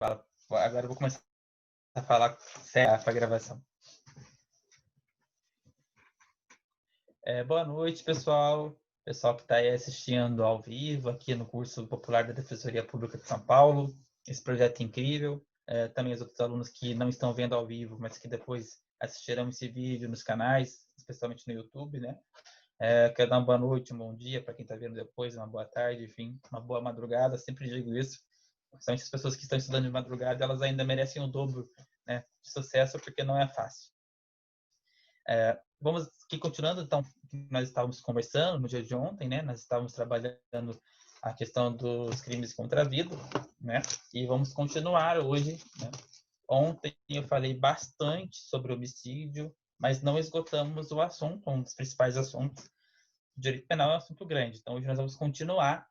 Agora eu vou começar a falar sério para a gravação. Boa noite, pessoal. Pessoal que está aí assistindo ao vivo aqui no curso popular da Defensoria Pública de São Paulo. Esse projeto é incrível. Também os outros alunos que não estão vendo ao vivo, mas que depois assistirão esse vídeo nos canais, especialmente no YouTube, né? Quero dar uma boa noite, um bom dia para quem está vendo depois, uma boa tarde, enfim, uma boa madrugada. Sempre digo isso. Principalmente as pessoas que estão estudando de madrugada, elas ainda merecem o dobro, né, de sucesso, porque não é fácil. Vamos aqui continuando, então, nós estávamos conversando no dia de ontem, né? Nós estávamos trabalhando a questão dos crimes contra a vida, né? E vamos continuar hoje, né? Ontem eu falei bastante sobre homicídio, mas não esgotamos o assunto, um dos principais assuntos. O direito penal é um assunto grande, então hoje nós vamos continuar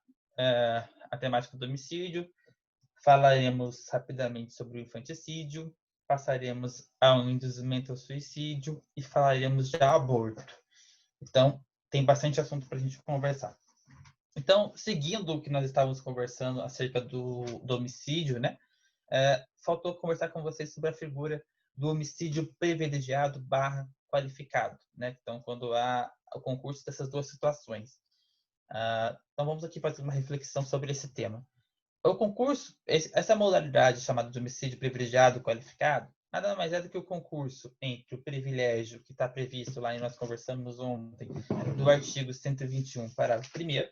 a temática do homicídio. Falaremos rapidamente sobre o infanticídio, passaremos ao induzimento ao suicídio e falaremos de aborto. Então, tem bastante assunto para a gente conversar. Então, seguindo o que nós estávamos conversando acerca do homicídio, né? Faltou conversar com vocês sobre a figura do homicídio privilegiado / qualificado, né? Então, quando há o concurso dessas duas situações. Então, vamos aqui fazer uma reflexão sobre esse tema. O concurso, essa modalidade chamada de homicídio privilegiado qualificado, nada mais é do que o concurso entre o privilégio que está previsto lá e nós conversamos ontem, do artigo 121, parágrafo 1º,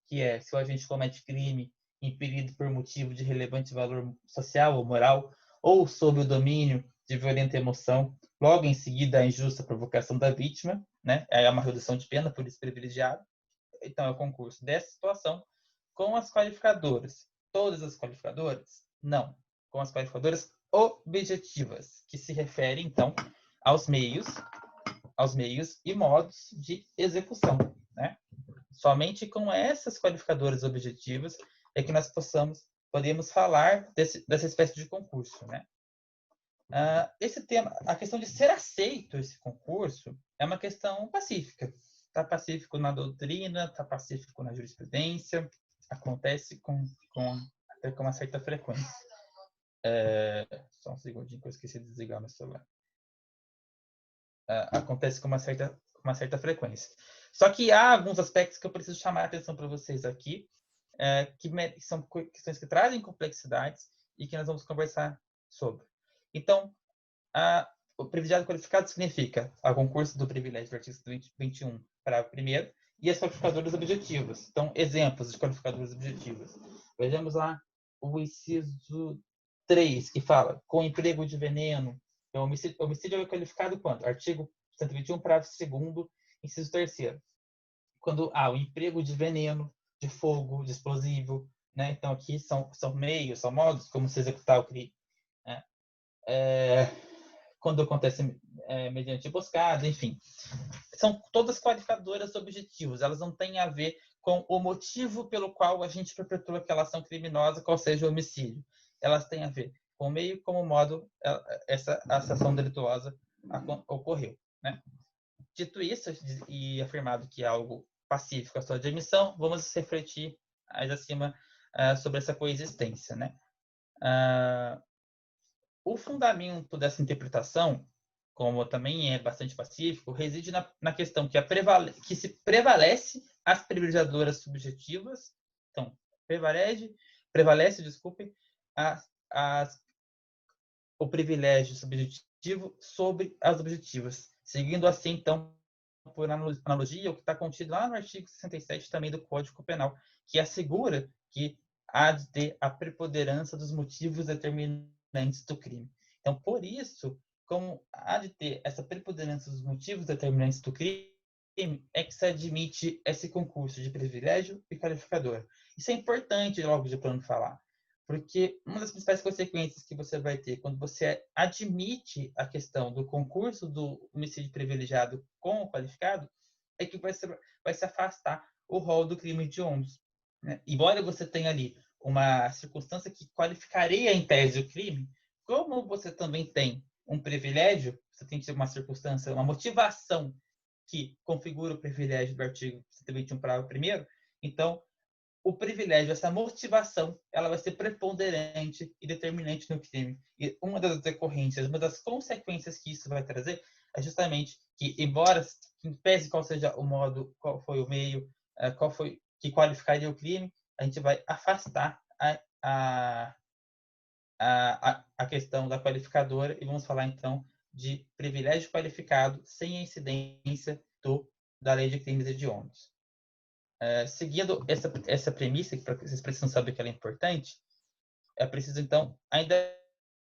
que é se o agente comete crime impelido por motivo de relevante valor social ou moral, ou sob o domínio de violenta emoção, logo em seguida a injusta provocação da vítima, né? É uma redução de pena por esse privilegiado. Então, é o concurso dessa situação com as qualificadoras. Todas as qualificadoras? Não. Com as qualificadoras objetivas, que se refere, então, aos meios e modos de execução, né? Somente com essas qualificadoras objetivas é que nós podemos falar dessa espécie de concurso, né? Esse tema, a questão de ser aceito esse concurso é uma questão pacífica. Está pacífico na doutrina, está pacífico na jurisprudência, acontece até com uma certa frequência. Só um segundinho que eu esqueci de desligar meu celular. Acontece com uma certa frequência. Só que há alguns aspectos que eu preciso chamar a atenção para vocês aqui, que são questões que trazem complexidades e que nós vamos conversar sobre. Então, o privilegiado qualificado significa o concurso do privilégio do artigo 21, parágrafo 1º, e as qualificadoras objetivas. Então, exemplos de qualificadoras objetivas. Vejamos lá o inciso 3, que fala com emprego de veneno. Então, homicídio é qualificado quanto? Artigo 121, parágrafo 2º, inciso 3º. Quando há o emprego de veneno, de fogo, de explosivo, né? Então, aqui são meios, são modos como se executar o crime, né? Quando acontece mediante emboscada, enfim. São todas qualificadoras objetivas, elas não têm a ver com o motivo pelo qual a gente perpetua aquela ação criminosa, qual seja o homicídio. Elas têm a ver com o meio e como modo essa ação delituosa ocorreu, né? Dito isso e afirmado que é algo pacífico a sua admissão, vamos refletir mais acima sobre essa coexistência, né? O fundamento dessa interpretação, como também é bastante pacífico, reside na questão que se prevalece as privilegiadoras subjetivas, então, prevalece, o privilégio subjetivo sobre as objetivas, seguindo assim, então, por analogia, o que está contido lá no artigo 67 também do Código Penal, que assegura que há de ter a preponderância dos motivos determinantes do crime. Então, por isso, como há de ter essa preponderância dos motivos determinantes do crime, é que se admite esse concurso de privilégio e qualificador. Isso é importante logo de plano falar, porque uma das principais consequências que você vai ter quando você admite a questão do concurso do homicídio privilegiado com o qualificado é que vai se afastar o rol do crime hediondo, né? Embora você tenha ali uma circunstância que qualificaria em tese o crime, como você também tem um privilégio, você tem uma circunstância, uma motivação que configura o privilégio do artigo 121, parágrafo 1º, então o privilégio, essa motivação, ela vai ser preponderante e determinante no crime. E uma das decorrências, uma das consequências que isso vai trazer é justamente que, embora em pese qual seja o modo, qual foi o meio, qual foi que qualificaria o crime, a gente vai afastar a questão da qualificadora e vamos falar então de privilégio qualificado sem a incidência da lei de crimes hediondos. Seguindo essa premissa, que vocês precisam saber que ela é importante, é preciso, então, ainda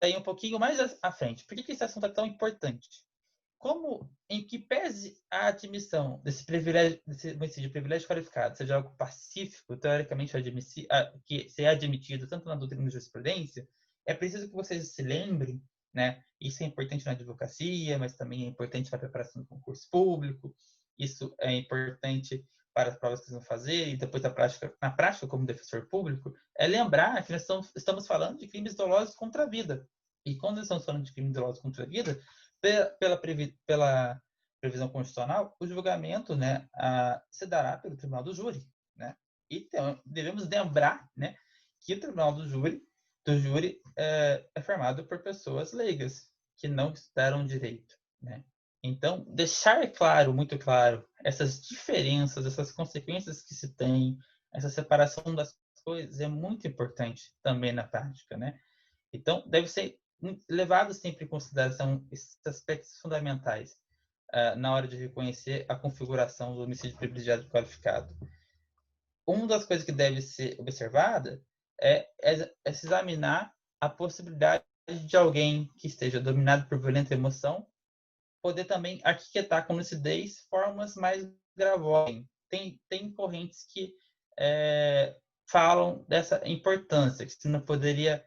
ir um pouquinho mais à frente. Por que esse assunto é tão importante? Como, em que pese a admissão desse privilégio, desse homicídio privilégio qualificado, seja algo pacífico, teoricamente que seja admitido tanto na doutrina da jurisprudência, é preciso que vocês se lembrem, né? Isso é importante na advocacia, mas também é importante na preparação do concurso público, isso é importante para as provas que vocês vão fazer e depois na prática como defensor público, é lembrar que nós estamos falando de crimes dolosos contra a vida. E quando estamos falando de crimes dolosos contra a vida, pela previsão constitucional, o julgamento, né, se dará pelo tribunal do júri, né? Então, devemos lembrar, né, que o tribunal do júri é formado por pessoas leigas, que não estudaram direito, né? Então, deixar claro, muito claro, essas diferenças, essas consequências que se tem, essa separação das coisas é muito importante também na prática, né? Então, deve ser levado sempre em consideração esses aspectos fundamentais na hora de reconhecer a configuração do homicídio privilegiado qualificado. Uma das coisas que deve ser observada é se examinar a possibilidade de alguém que esteja dominado por violenta emoção poder também arquitetar com lucidez formas mais gravosas. Tem correntes que falam dessa importância, que se não poderia...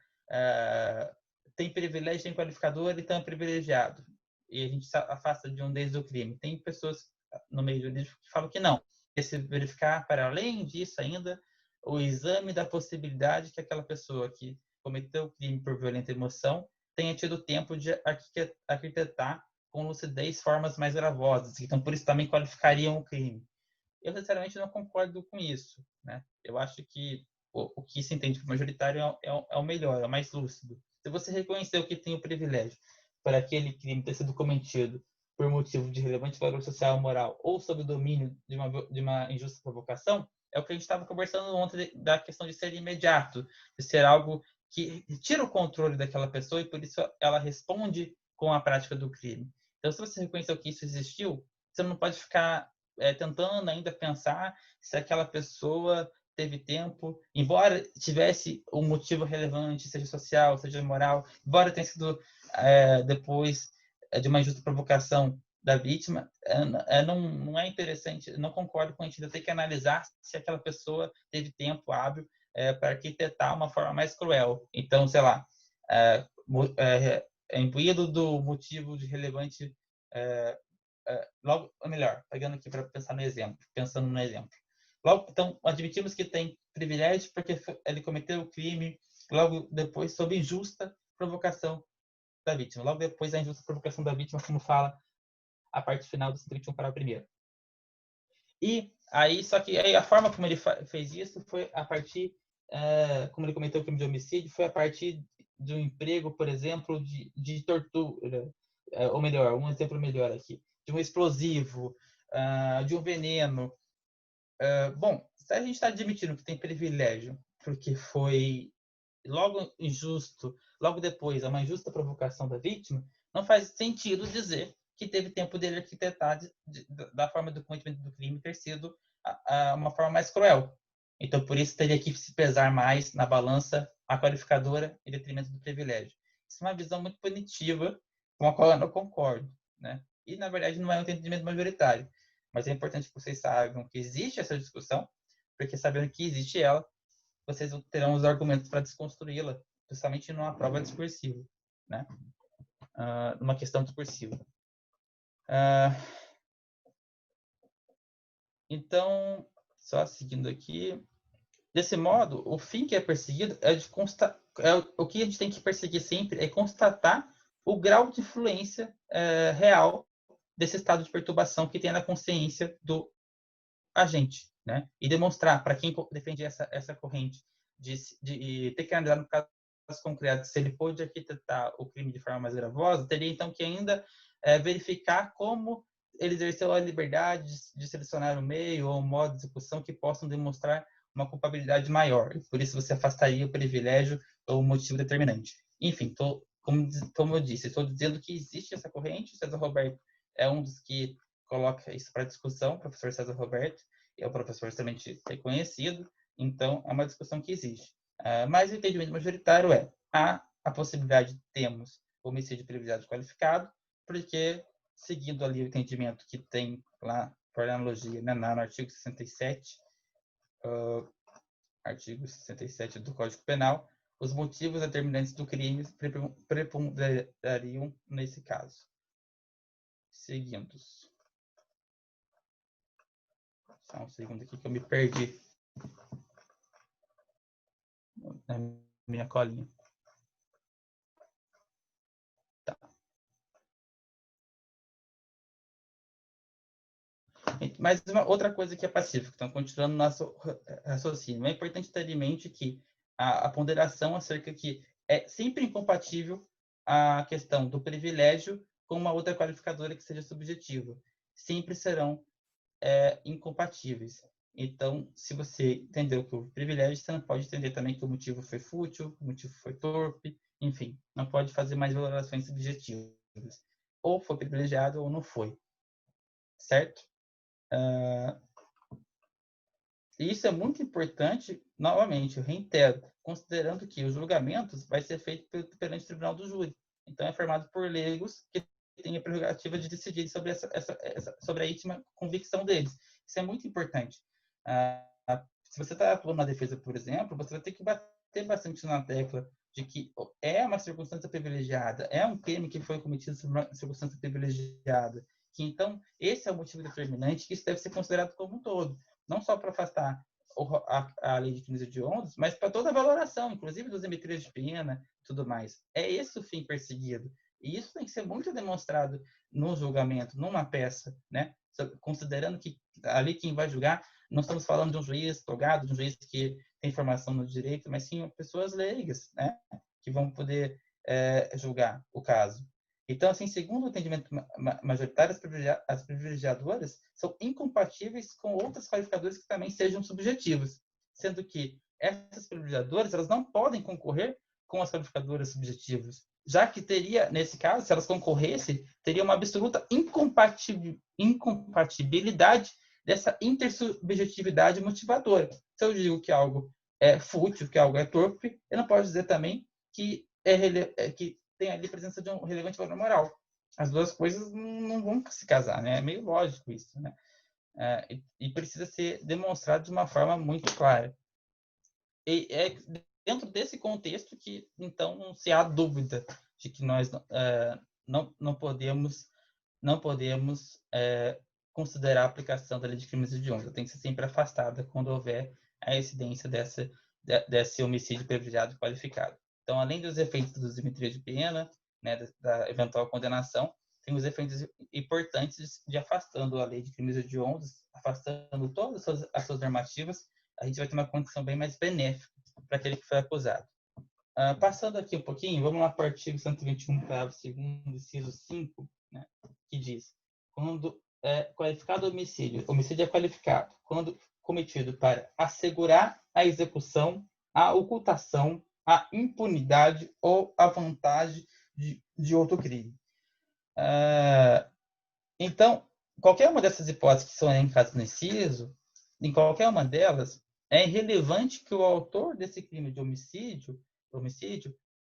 tem privilégio, tem qualificador e tem privilegiado. E a gente se afasta de um desde o crime. Tem pessoas no meio jurídico que falam que não. E se verificar, para além disso ainda, o exame da possibilidade que aquela pessoa que cometeu o crime por violenta emoção tenha tido tempo de arquitetar com lucidez formas mais gravosas. Então, por isso também qualificariam o crime. Eu, sinceramente, não concordo com isso, né? Eu acho que o que se entende por majoritário é o melhor, é o mais lúcido. Se você reconheceu que tem o privilégio para aquele crime ter sido cometido por motivo de relevante valor social ou moral ou sob o domínio de uma injusta provocação, é o que a gente estava conversando ontem da questão de ser imediato, de ser algo que tira o controle daquela pessoa e por isso ela responde com a prática do crime. Então, se você reconheceu que isso existiu, você não pode ficar tentando ainda pensar se aquela pessoa teve tempo, embora tivesse um motivo relevante, seja social, seja moral, embora tenha sido depois de uma injusta provocação da vítima, não é interessante, não concordo com a gente ainda ter que analisar se aquela pessoa teve tempo hábil para arquitetar uma forma mais cruel. Então, sei lá, imbuído do motivo de relevante logo, ou melhor, pegando aqui para pensando no exemplo. Logo, então, admitimos que tem privilégio porque ele cometeu o crime logo depois sob injusta provocação da vítima. Logo depois da injusta provocação da vítima, como fala a parte final do 121 para o primeiro. E aí, só que aí a forma como ele fez isso foi a partir, como ele cometeu o crime de homicídio, foi a partir de um emprego, por exemplo, de tortura, ou melhor, um exemplo melhor aqui, de um explosivo, de um veneno. Bom, se a gente está admitindo que tem privilégio, porque foi logo injusto, logo depois, a uma injusta provocação da vítima, não faz sentido dizer que teve tempo dele arquitetar da forma do cometimento do crime ter sido uma forma mais cruel. Então, por isso, teria que se pesar mais na balança a qualificadora em detrimento do privilégio. Isso é uma visão muito punitiva, com a qual eu não concordo, né? E, na verdade, não é um entendimento majoritário. Mas é importante que vocês saibam que existe essa discussão, porque sabendo que existe ela, vocês terão os argumentos para desconstruí-la, justamente numa prova discursiva, né? Numa questão discursiva. Então, só seguindo aqui, desse modo, o fim que é perseguido o que a gente tem que perseguir sempre é constatar o grau de influência real desse estado de perturbação que tem na consciência do agente, né? E demonstrar para quem defende essa corrente de ter que analisar no caso concreto se ele pôde arquitetar o crime de forma mais gravosa, teria então que ainda verificar como ele exerceu a liberdade de selecionar o meio ou o modo de execução que possam demonstrar uma culpabilidade maior. Por isso você afastaria o privilégio ou o motivo determinante. Enfim, como eu disse, estou dizendo que existe essa corrente. O César Roberto é um dos que coloca isso para discussão, o professor César Roberto, é um professor extremamente reconhecido, então é uma discussão que existe. Mas o entendimento majoritário há a possibilidade de termos homicídio privilegiado qualificado, porque, seguindo ali o entendimento que tem lá, por analogia, né, no artigo 67, artigo 67 do Código Penal, os motivos determinantes do crime preponderariam nesse caso. Seguindo. Só um segundo aqui que eu me perdi na minha colinha. Tá. Mas uma outra coisa que é pacífica, então, continuando nosso raciocínio, é importante ter em mente que a ponderação acerca que é sempre incompatível a questão do privilégio com uma outra qualificadora que seja subjetiva. Sempre serão incompatíveis. Então, se você entendeu que houve privilégio, você não pode entender também que o motivo foi fútil, o motivo foi torpe, enfim, não pode fazer mais valorações subjetivas. Ou foi privilegiado ou não foi. Certo? Isso é muito importante, novamente, eu reitero, considerando que os julgamentos vai ser feito perante o tribunal do júri. Então, é formado por leigos que têm a prerrogativa de decidir sobre, sobre a íntima convicção deles. Isso é muito importante. Se você está atuando na defesa, por exemplo, você vai ter que bater bastante na tecla de que é uma circunstância privilegiada, é um crime que foi cometido sob uma circunstância privilegiada, que então esse é o motivo determinante, que isso deve ser considerado como um todo, não só para afastar a lei de crimes hediondos, mas para toda a valoração, inclusive dos emitidos de pena e tudo mais. É esse o fim perseguido. E isso tem que ser muito demonstrado no julgamento, numa peça, né? Considerando que ali quem vai julgar, não estamos falando de um juiz togado, de um juiz que tem formação no direito, mas sim pessoas leigas, né? Que vão poder julgar o caso. Então, assim, segundo o entendimento majoritário, as privilegiadoras são incompatíveis com outras qualificadoras que também sejam subjetivas, sendo que essas privilegiadoras elas não podem concorrer com as qualificadoras subjetivas, já que teria, nesse caso, se elas concorressem, teria uma absoluta incompatibilidade dessa intersubjetividade motivadora. Se eu digo que algo é fútil, que algo é torpe, eu não posso dizer também que que tem ali a presença de um relevante valor moral. As duas coisas não vão se casar, né? É meio lógico isso, né? E precisa ser demonstrado de uma forma muito clara. E é dentro desse contexto que, então, não se há dúvida de que nós não podemos considerar a aplicação da lei de crimes hediondos. Tem que ser sempre afastada quando houver a incidência desse homicídio privilegiado qualificado. Então, além dos efeitos dos limites de pena, né, da eventual condenação, tem os efeitos importantes de afastando a lei de crimes hediondos, afastando todas as suas normativas, a gente vai ter uma condição bem mais benéfica para aquele que foi acusado. Passando aqui um pouquinho, vamos lá para o artigo 121, parágrafo 2º, inciso 5, né, que diz: quando é qualificado homicídio é qualificado quando cometido para assegurar a execução, a ocultação, a impunidade ou a vantagem de outro crime. Então, qualquer uma dessas hipóteses que são elencadas no inciso, em qualquer uma delas, é irrelevante que o autor desse crime de homicídio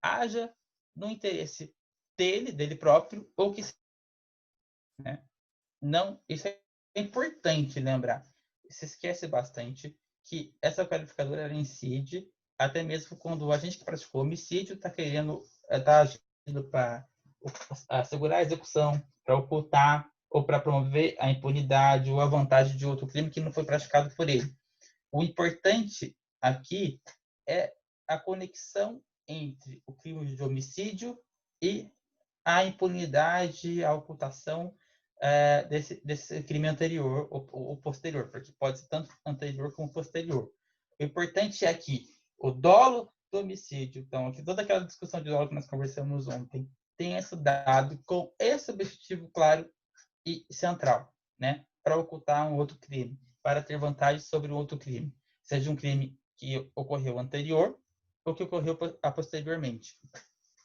haja no interesse dele próprio, ou que, né? Não, isso é importante lembrar. Se esquece bastante que essa qualificadora ela incide até mesmo quando o agente que praticou homicídio está agindo para assegurar a execução, para ocultar ou para promover a impunidade ou a vantagem de outro crime que não foi praticado por ele. O importante aqui é a conexão entre o crime de homicídio e a impunidade, a ocultação desse crime anterior ou posterior, porque pode ser tanto anterior como posterior. O importante é que o dolo do homicídio, então, aqui toda aquela discussão de dolo que nós conversamos ontem, tenha sido dado com esse objetivo claro e central, né? Para ocultar um outro crime, para ter vantagem sobre um outro crime, seja um crime que ocorreu anterior ou que ocorreu posteriormente.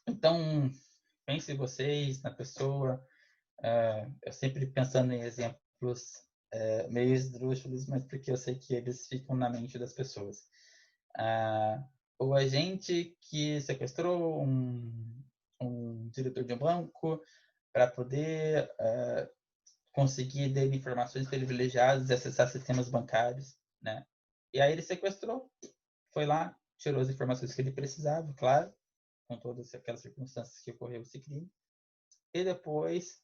Então, pense vocês na pessoa, eu sempre pensando em exemplos meio esdrúxulos, mas porque eu sei que eles ficam na mente das pessoas. O agente que sequestrou um diretor de um banco para poder conseguir dele informações privilegiadas e acessar sistemas bancários, né? E aí ele sequestrou, foi lá, tirou as informações que ele precisava, claro, com todas aquelas circunstâncias que ocorreu esse crime, e depois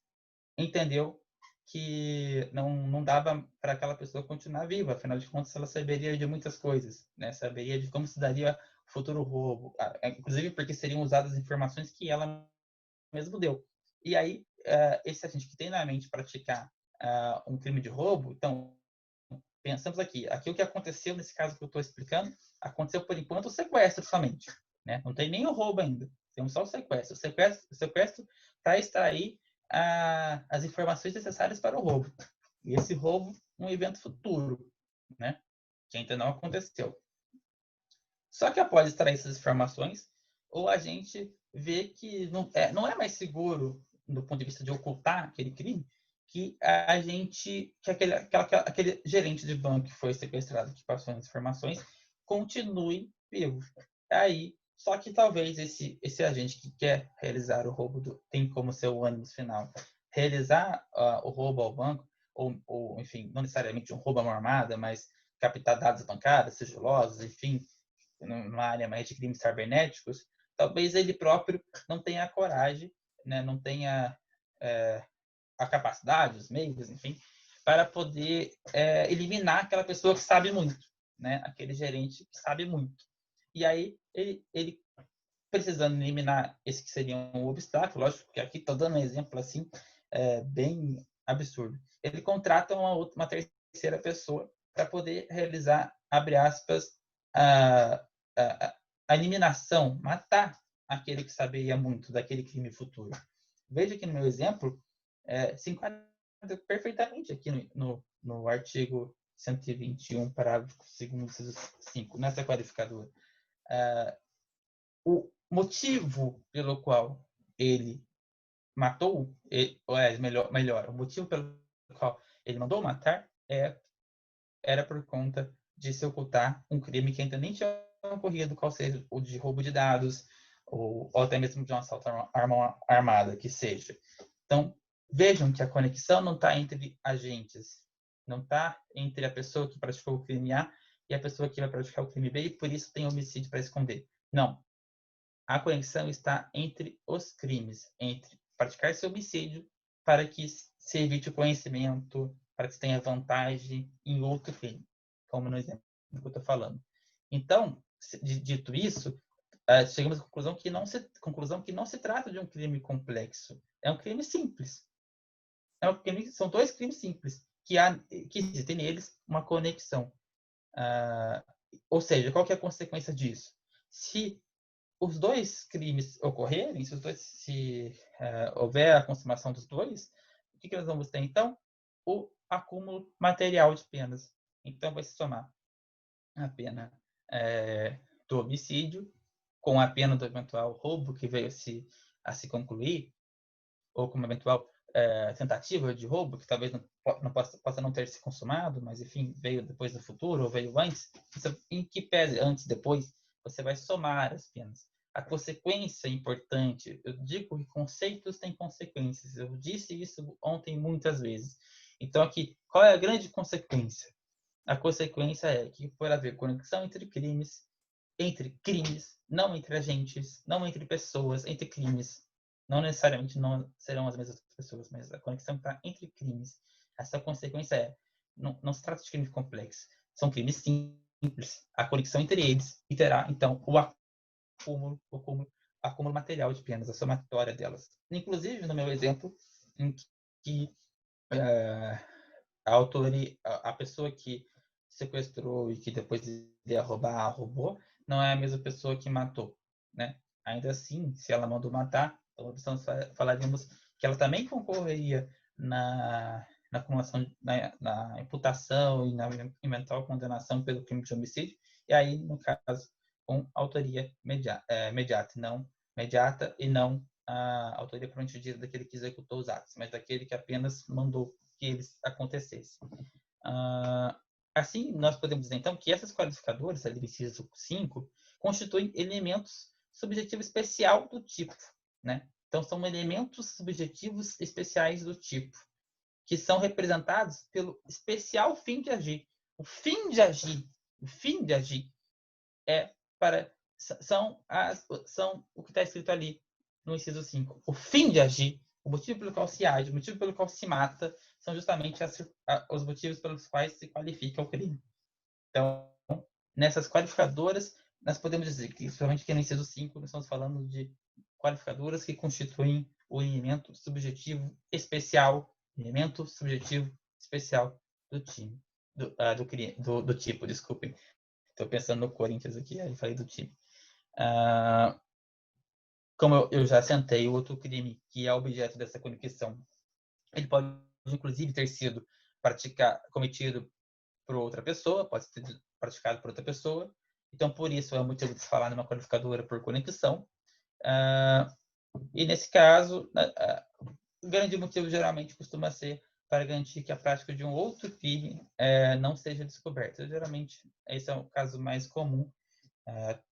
entendeu que não dava para aquela pessoa continuar viva, afinal de contas ela saberia de muitas coisas, né? Saberia de como se daria o futuro roubo, inclusive porque seriam usadas informações que ela mesmo deu. E aí, esse agente que tem na mente praticar um crime de roubo, então, pensamos aqui o que aconteceu nesse caso que eu estou explicando, aconteceu por enquanto o sequestro somente, né? Não tem nem o roubo ainda, temos só o sequestro. O sequestro para extrair as informações necessárias para o roubo. E esse roubo, um evento futuro, né? Que ainda não aconteceu. Só que após extrair essas informações, o agente vê que não é mais seguro, do ponto de vista de ocultar aquele crime, que aquele gerente de banco que foi sequestrado, que passou as informações, continue vivo. Aí, só que talvez esse agente que quer realizar o roubo, tem como seu ônibus final realizar o roubo ao banco, ou, enfim, não necessariamente um roubo à mão armada, mas captar dados bancários, sigilosos, enfim, numa área mais de crimes cibernéticos, talvez ele próprio não tenha a coragem, né, não tenha a capacidade, os meios, enfim, para poder eliminar aquela pessoa que sabe muito, né, aquele gerente que sabe muito. E aí ele precisando eliminar esse que seria um obstáculo, lógico que aqui estou dando um exemplo assim bem absurdo. Ele contrata uma terceira pessoa para poder realizar, abre aspas, a, a eliminação, matar aquele que saberia muito daquele crime futuro. Veja que no meu exemplo se enquadra perfeitamente aqui no artigo 121, parágrafo 2º, 5, nessa qualificadora. O motivo pelo qual ele matou, melhor, o motivo pelo qual ele mandou matar era por conta de se ocultar um crime que ainda nem tinha ocorrido, qual seja o de roubo de dados, ou até mesmo de um assalto armada, que seja. Então, vejam que a conexão não está entre agentes, não está entre a pessoa que praticou o crime A e a pessoa que vai praticar o crime B, e por isso tem homicídio para esconder. Não. A conexão está entre os crimes, entre praticar esse homicídio para que se evite o conhecimento, para que se tenha vantagem em outro crime, como no exemplo que eu estou falando. Então, dito isso, chegamos à conclusão que não se trata de um crime complexo, é um crime simples. São dois crimes simples, que existem neles uma conexão. Ou seja, qual que é a consequência disso? Se os dois crimes ocorrerem, se houver a consumação dos dois, o que nós vamos ter, então? O acúmulo material de penas. Então, vai se somar a pena do homicídio com a pena do eventual roubo que veio a se concluir, ou com uma eventual tentativa de roubo, que talvez possa não ter se consumado, mas, enfim, veio depois no futuro, ou veio antes. Em que pese antes, depois, você vai somar as penas. A consequência é importante. Eu digo que conceitos têm consequências. Eu disse isso ontem muitas vezes. Então, aqui, qual é a grande consequência? A consequência é que, por haver conexão entre crimes, não entre agentes, não entre pessoas, entre crimes, não necessariamente não serão as mesmas pessoas, mas a conexão está entre crimes. Essa consequência não se trata de crime complexo, são crimes simples. A conexão entre eles e terá, então, o acúmulo material de penas, a somatória delas. Inclusive, no meu exemplo, em que a autoria, a pessoa que sequestrou e que depois ia roubar, roubou, não é a mesma pessoa que matou, né? Ainda assim, se ela mandou matar, então falaríamos que ela também concorreria na acumulação, na imputação e na eventual condenação pelo crime de homicídio, e aí, no caso, com autoria imediata e não a autoria propriamente dita daquele que executou os atos, mas daquele que apenas mandou que eles acontecessem. Assim, nós podemos dizer, então, que essas qualificadoras, ali do inciso 5, constituem elementos subjetivos especial do tipo, né? Então, são elementos subjetivos especiais do tipo, que são representados pelo especial fim de agir. O fim de agir é para são o que está escrito ali no inciso 5. O fim de agir, o motivo pelo qual se age, o motivo pelo qual se mata, são justamente os motivos pelos quais se qualifica o crime. Então, nessas qualificadoras, nós podemos dizer que, principalmente aqui no inciso 5, nós estamos falando de qualificadoras que constituem o elemento subjetivo especial do time, do tipo, desculpem. Estou pensando no Corinthians aqui, aí falei do time. Como eu já sentei, o outro crime que é objeto dessa conexão, ele pode, inclusive, ter sido cometido por outra pessoa, pode ser praticado por outra pessoa. Então, por isso, é o motivo de se falar numa qualificadora por conexão. E, nesse caso, o grande motivo, geralmente, costuma ser para garantir que a prática de um outro crime não seja descoberta. Geralmente, esse é o caso mais comum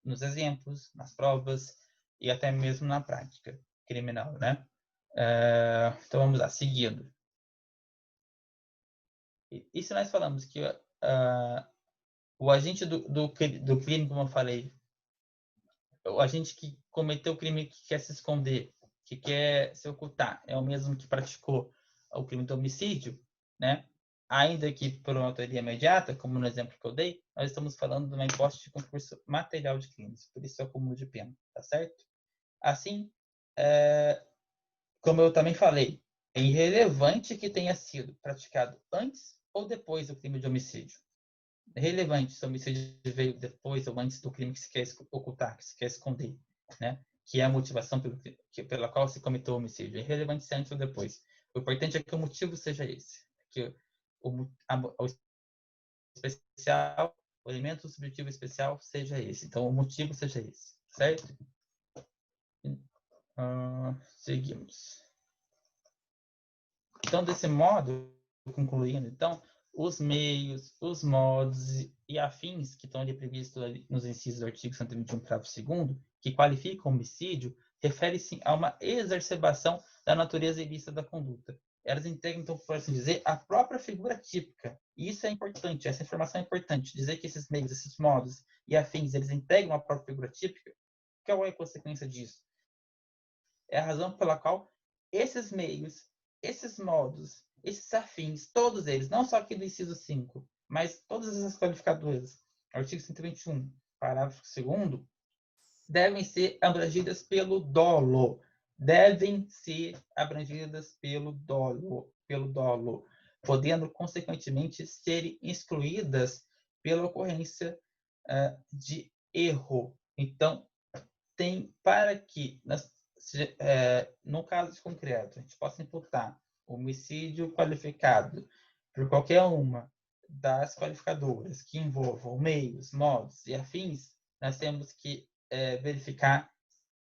nos exemplos, nas provas e até mesmo na prática criminal, né? Então, vamos lá, seguindo. E se nós falamos que o agente do crime, como eu falei, o agente que cometeu o crime que quer se esconder, que quer se ocultar, é o mesmo que praticou o crime de homicídio, né? Ainda que por uma autoria imediata, como no exemplo que eu dei, nós estamos falando de uma hipótese de concurso material de crimes, por isso é o acúmulo de pena, tá certo? Assim, como eu também falei, é irrelevante que tenha sido praticado antes ou depois do crime de homicídio. É relevante se o homicídio veio depois ou antes do crime que se quer ocultar, que se quer esconder, né? Que é a motivação pela qual se cometeu o homicídio. É irrelevante se antes ou depois. O importante é que o motivo seja esse. Que o especial, o elemento subjetivo especial seja esse. Então, o motivo seja esse, certo? Seguimos. Então, desse modo, concluindo, então, os meios, os modos e afins que estão ali previstos ali nos incisos do artigo 121, parágrafo 2º, que qualificam o homicídio, refere-se a uma exacerbação da natureza ilícita da conduta. Elas integram, então, por assim dizer, a própria figura típica. E isso é importante, essa informação é importante, dizer que esses meios, esses modos e afins, eles integram a própria figura típica. Qual é a consequência disso? É a razão pela qual esses meios, esses modos, esses afins, todos eles, não só aqui do inciso 5, mas todas essas qualificadoras, artigo 121, parágrafo 2º, devem ser abrangidas pelo dolo. Devem ser abrangidas pelo dolo, podendo, consequentemente, serem excluídas pela ocorrência de erro. Então, tem para que, no caso concreto, a gente possa imputar homicídio qualificado por qualquer uma das qualificadoras que envolvam meios, modos e afins, nós temos que verificar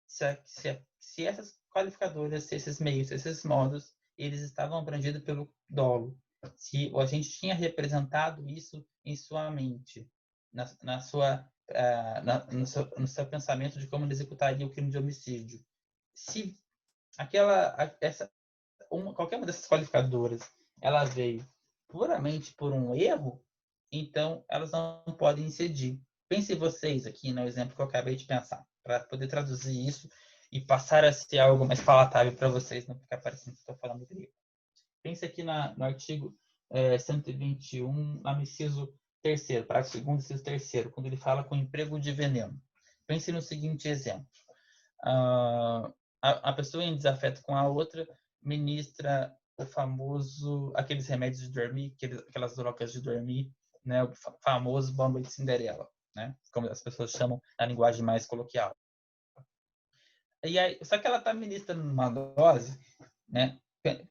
se essas qualificadoras, se esses meios, se esses modos, eles estavam abrangidos pelo dolo. Se a gente tinha representado isso em sua mente, na sua no seu pensamento de como ele executaria o crime de homicídio. Se qualquer uma dessas qualificadoras ela veio puramente por um erro, então elas não podem incidir. Pensem vocês aqui no exemplo que eu acabei de pensar, para poder traduzir isso e passar a ser algo mais palatável para vocês, não ficar parecendo que estou falando grego. Pense aqui no artigo 121, no inciso 3º, parágrafo 2º, inciso 3º, quando ele fala com emprego de veneno. Pense no seguinte exemplo. A pessoa em desafeto com a outra ministra o famoso, aqueles remédios de dormir, aquelas drogas de dormir, né? O famoso Boa Noite Cinderela, né? Como as pessoas chamam na linguagem mais coloquial. E aí, só que ela está ministrando uma dose, né?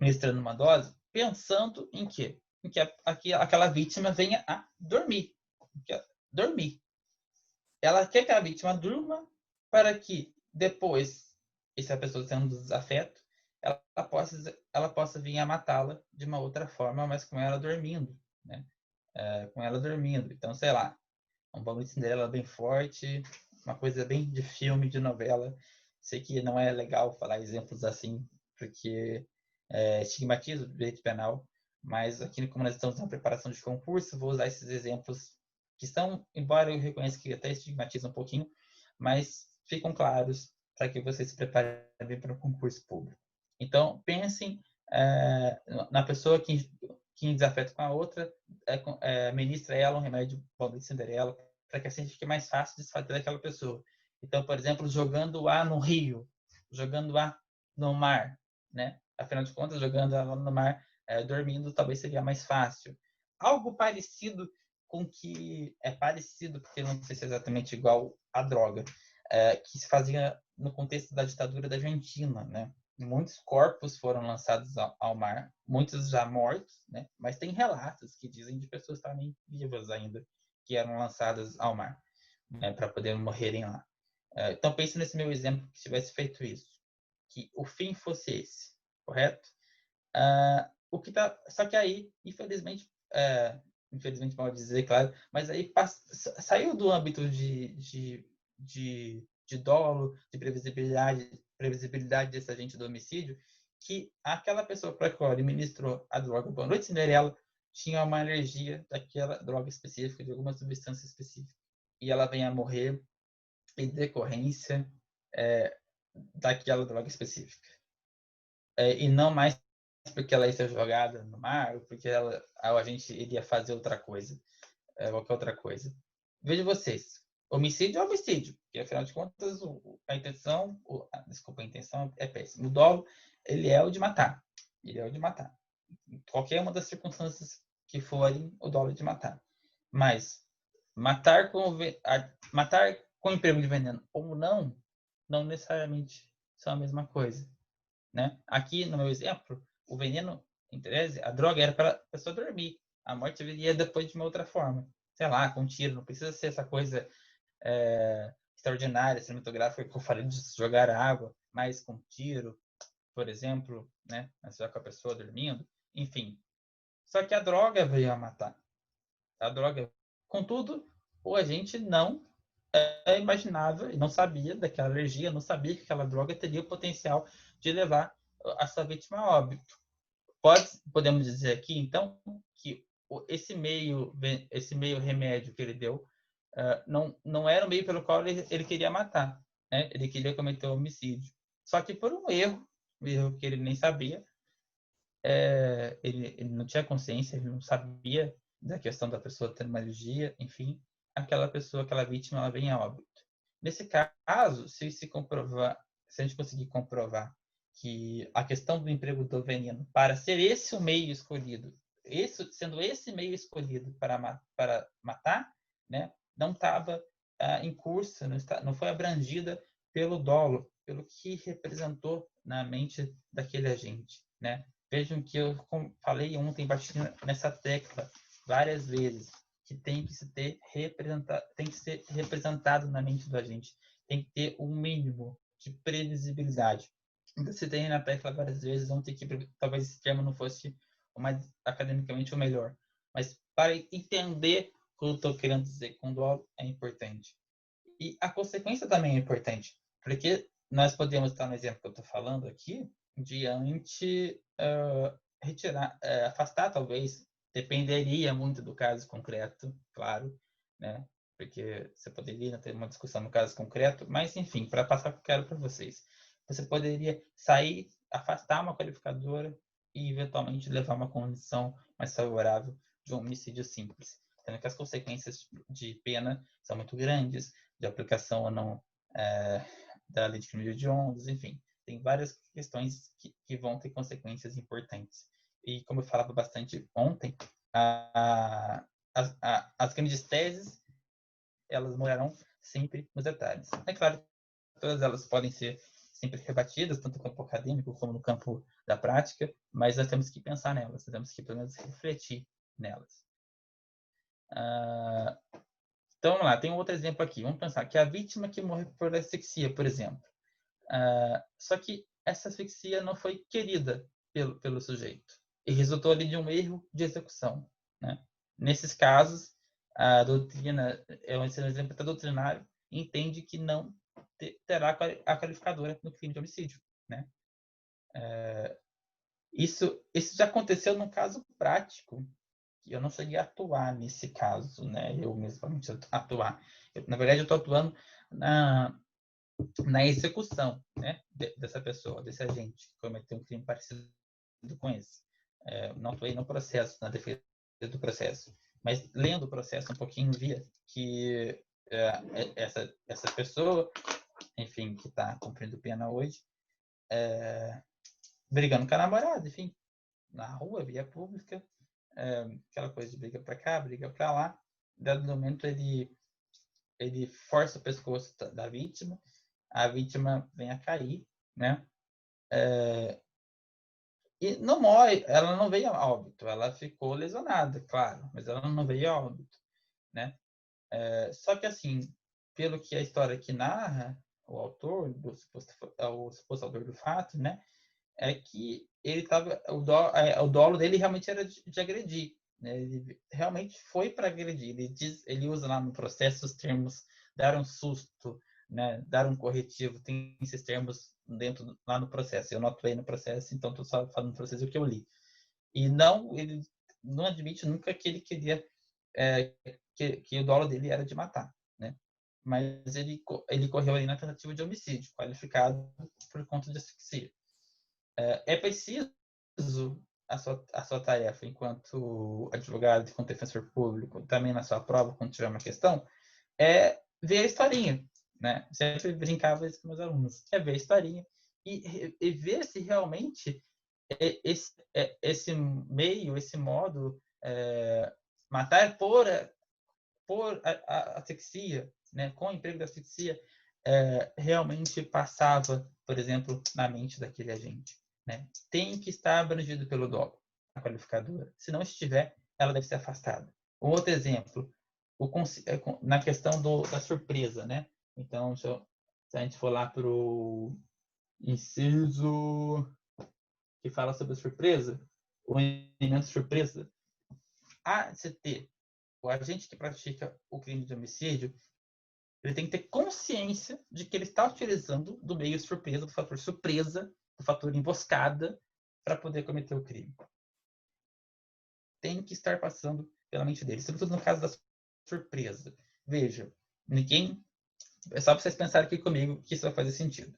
Ministrando uma dose, pensando em quê? Em que aquela vítima venha a dormir. Dormir. Ela quer que a vítima durma para que depois, e se a pessoa sendo desafeto, ela possa vir a matá-la de uma outra forma, mas com ela dormindo, né? Com ela dormindo. Então, sei lá, um bagulho de Cinderela bem forte, uma coisa bem de filme, de novela. Sei que não é legal falar exemplos assim, porque estigmatiza o direito penal, mas aqui, como nós estamos na preparação de concurso, vou usar esses exemplos que estão, embora eu reconheça que até estigmatizam um pouquinho, mas ficam claros para que vocês se preparem bem para o concurso público. Então, pensem na pessoa que desafeta com a outra, ministra ela um remédio pobre de Cinderela, para que assim fique mais fácil desfazer daquela pessoa. Então, por exemplo, jogando A no rio, jogando A no mar, né? Afinal de contas, jogando ela no mar, dormindo, talvez seria mais fácil. Algo parecido com que é parecido, porque não sei se é exatamente igual à droga, que se fazia no contexto da ditadura da Argentina, né? Muitos corpos foram lançados ao mar, muitos já mortos, né? Mas tem relatos que dizem de pessoas também vivas ainda que eram lançadas ao mar, né, para poder morrerem lá. Então pense nesse meu exemplo que tivesse feito isso, que o fim fosse esse, correto? Só que aí, infelizmente mal dizer, claro, mas aí saiu do âmbito de dolo, de previsibilidade desse agente do homicídio, que aquela pessoa para a qual ele ministrou a droga Boa Noite Cinderela tinha uma alergia daquela droga específica, de alguma substância específica. E ela vem a morrer em decorrência daquela droga específica. E não mais porque ela ia ser jogada no mar, ou porque a gente iria fazer outra coisa, qualquer outra coisa. Veja vocês, homicídio é homicídio, porque afinal de contas a intenção é péssima. O dolo, ele é o de matar. Ele é o de matar. Qualquer uma das circunstâncias que forem, o dolo é de matar. Mas matar com emprego de veneno ou não necessariamente são a mesma coisa, né? Aqui, no meu exemplo, o veneno, em tese, a droga era para a pessoa dormir. A morte viria depois de uma outra forma. Sei lá, com um tiro. Não precisa ser essa coisa extraordinária, cinematográfica, que eu falei de jogar água, mas com tiro, por exemplo, né? Só com a pessoa dormindo. Enfim. Só que a droga veio a matar. A droga. Contudo, o agente não imaginava e não sabia daquela alergia, não sabia que aquela droga teria o potencial de levar a sua vítima a óbito. Podemos dizer aqui, então, que esse meio remédio que ele deu não era o meio pelo qual ele queria matar, né? Ele queria cometer um homicídio. Só que por um erro que ele nem sabia, ele não tinha consciência, ele não sabia da questão da pessoa ter uma alergia, enfim, aquela vítima, ela vem a óbito. Nesse caso, se a gente conseguir comprovar que a questão do emprego do veneno, para ser esse o meio escolhido, sendo esse meio escolhido para matar, né, não estava em curso, não foi abrangida pelo dolo, pelo que representou na mente daquele agente, né? Vejam que eu falei ontem, bati nessa tecla várias vezes, que tem que ser representado na mente do agente. Tem que ter um mínimo de previsibilidade. Então, se tem na tecla várias vezes, ontem que talvez esse termo não fosse o mais academicamente o melhor. Mas para entender o que eu estou querendo dizer com dolo é importante. E a consequência também é importante, porque nós podemos estar no exemplo que eu estou falando aqui, diante afastar talvez, dependeria muito do caso concreto, claro, né? Porque você poderia ter uma discussão no caso concreto, mas enfim, para passar o que eu quero para vocês, você poderia sair, afastar uma qualificadora e eventualmente levar uma condição mais favorável de um homicídio simples, sendo que as consequências de pena são muito grandes, de aplicação ou não da lei de crime de hediondos, enfim, tem várias questões que vão ter consequências importantes. E como eu falava bastante ontem, as grandes teses, elas morarão sempre nos detalhes. É claro que todas elas podem ser sempre rebatidas, tanto no campo acadêmico como no campo da prática, mas nós temos que pensar nelas, nós temos que pelo menos refletir nelas. Então, vamos lá, tem um outro exemplo aqui. Vamos pensar que a vítima que morre por asfixia, por exemplo. Só que essa asfixia não foi querida pelo sujeito e resultou ali de um erro de execução, né? Nesses casos, a doutrina, é um exemplo doutrinário, entende que não terá a qualificadora no crime de homicídio, né? Isso já aconteceu num caso prático, que eu não cheguei a atuar nesse caso, né? Eu mesmo atuar. Na verdade, eu estou atuando na execução, né, dessa pessoa, desse agente que cometeu um crime parecido com esse. Não atuei no processo, na defesa do processo, mas lendo o processo um pouquinho, via que essa pessoa, enfim, que está cumprindo pena hoje, brigando com a namorada, enfim, na rua, via pública, aquela coisa de briga para cá, briga para lá. Dado momento, ele força o pescoço da vítima, a vítima vem a cair, né? E não morre, ela não veio a óbito, ela ficou lesionada, claro, mas ela não veio a óbito, né? Só que assim, pelo que a história aqui narra, o autor, o suposto autor do fato, né? É que ele tava, o dolo dele realmente era de agredir, né? Ele realmente foi para agredir. Ele usa lá no processo os termos dar um susto, né? Dar um corretivo, tem esses termos lá no processo. Eu não atuei no processo, então estou só falando para vocês o que eu li. E ele não admite nunca que ele queria que o dolo dele era de matar, né? Mas ele correu ali na tentativa de homicídio, qualificado por conta de asfixia. É preciso a sua tarefa enquanto advogado, enquanto defensor público, também na sua prova, quando tiver uma questão, é ver a historinha, né? Sempre brincava isso com meus alunos, é ver a historinha e ver se realmente esse meio, esse modo, matar por a asfixia, né? Com o emprego da asfixia, realmente passava, por exemplo, na mente daquele agente, né? Tem que estar abrangido pelo dolo, a qualificadora. Se não estiver, ela deve ser afastada. Um outro exemplo, na questão da surpresa, né? Então, se a gente for lá para o inciso que fala sobre a surpresa, o elemento surpresa, ACT, o agente que pratica o crime de homicídio, ele tem que ter consciência de que ele está utilizando do meio surpresa, do fator surpresa, do fator emboscada, para poder cometer o crime. Tem que estar passando pela mente dele, sobretudo no caso da surpresa. Veja, é só para vocês pensarem aqui comigo que isso vai fazer sentido.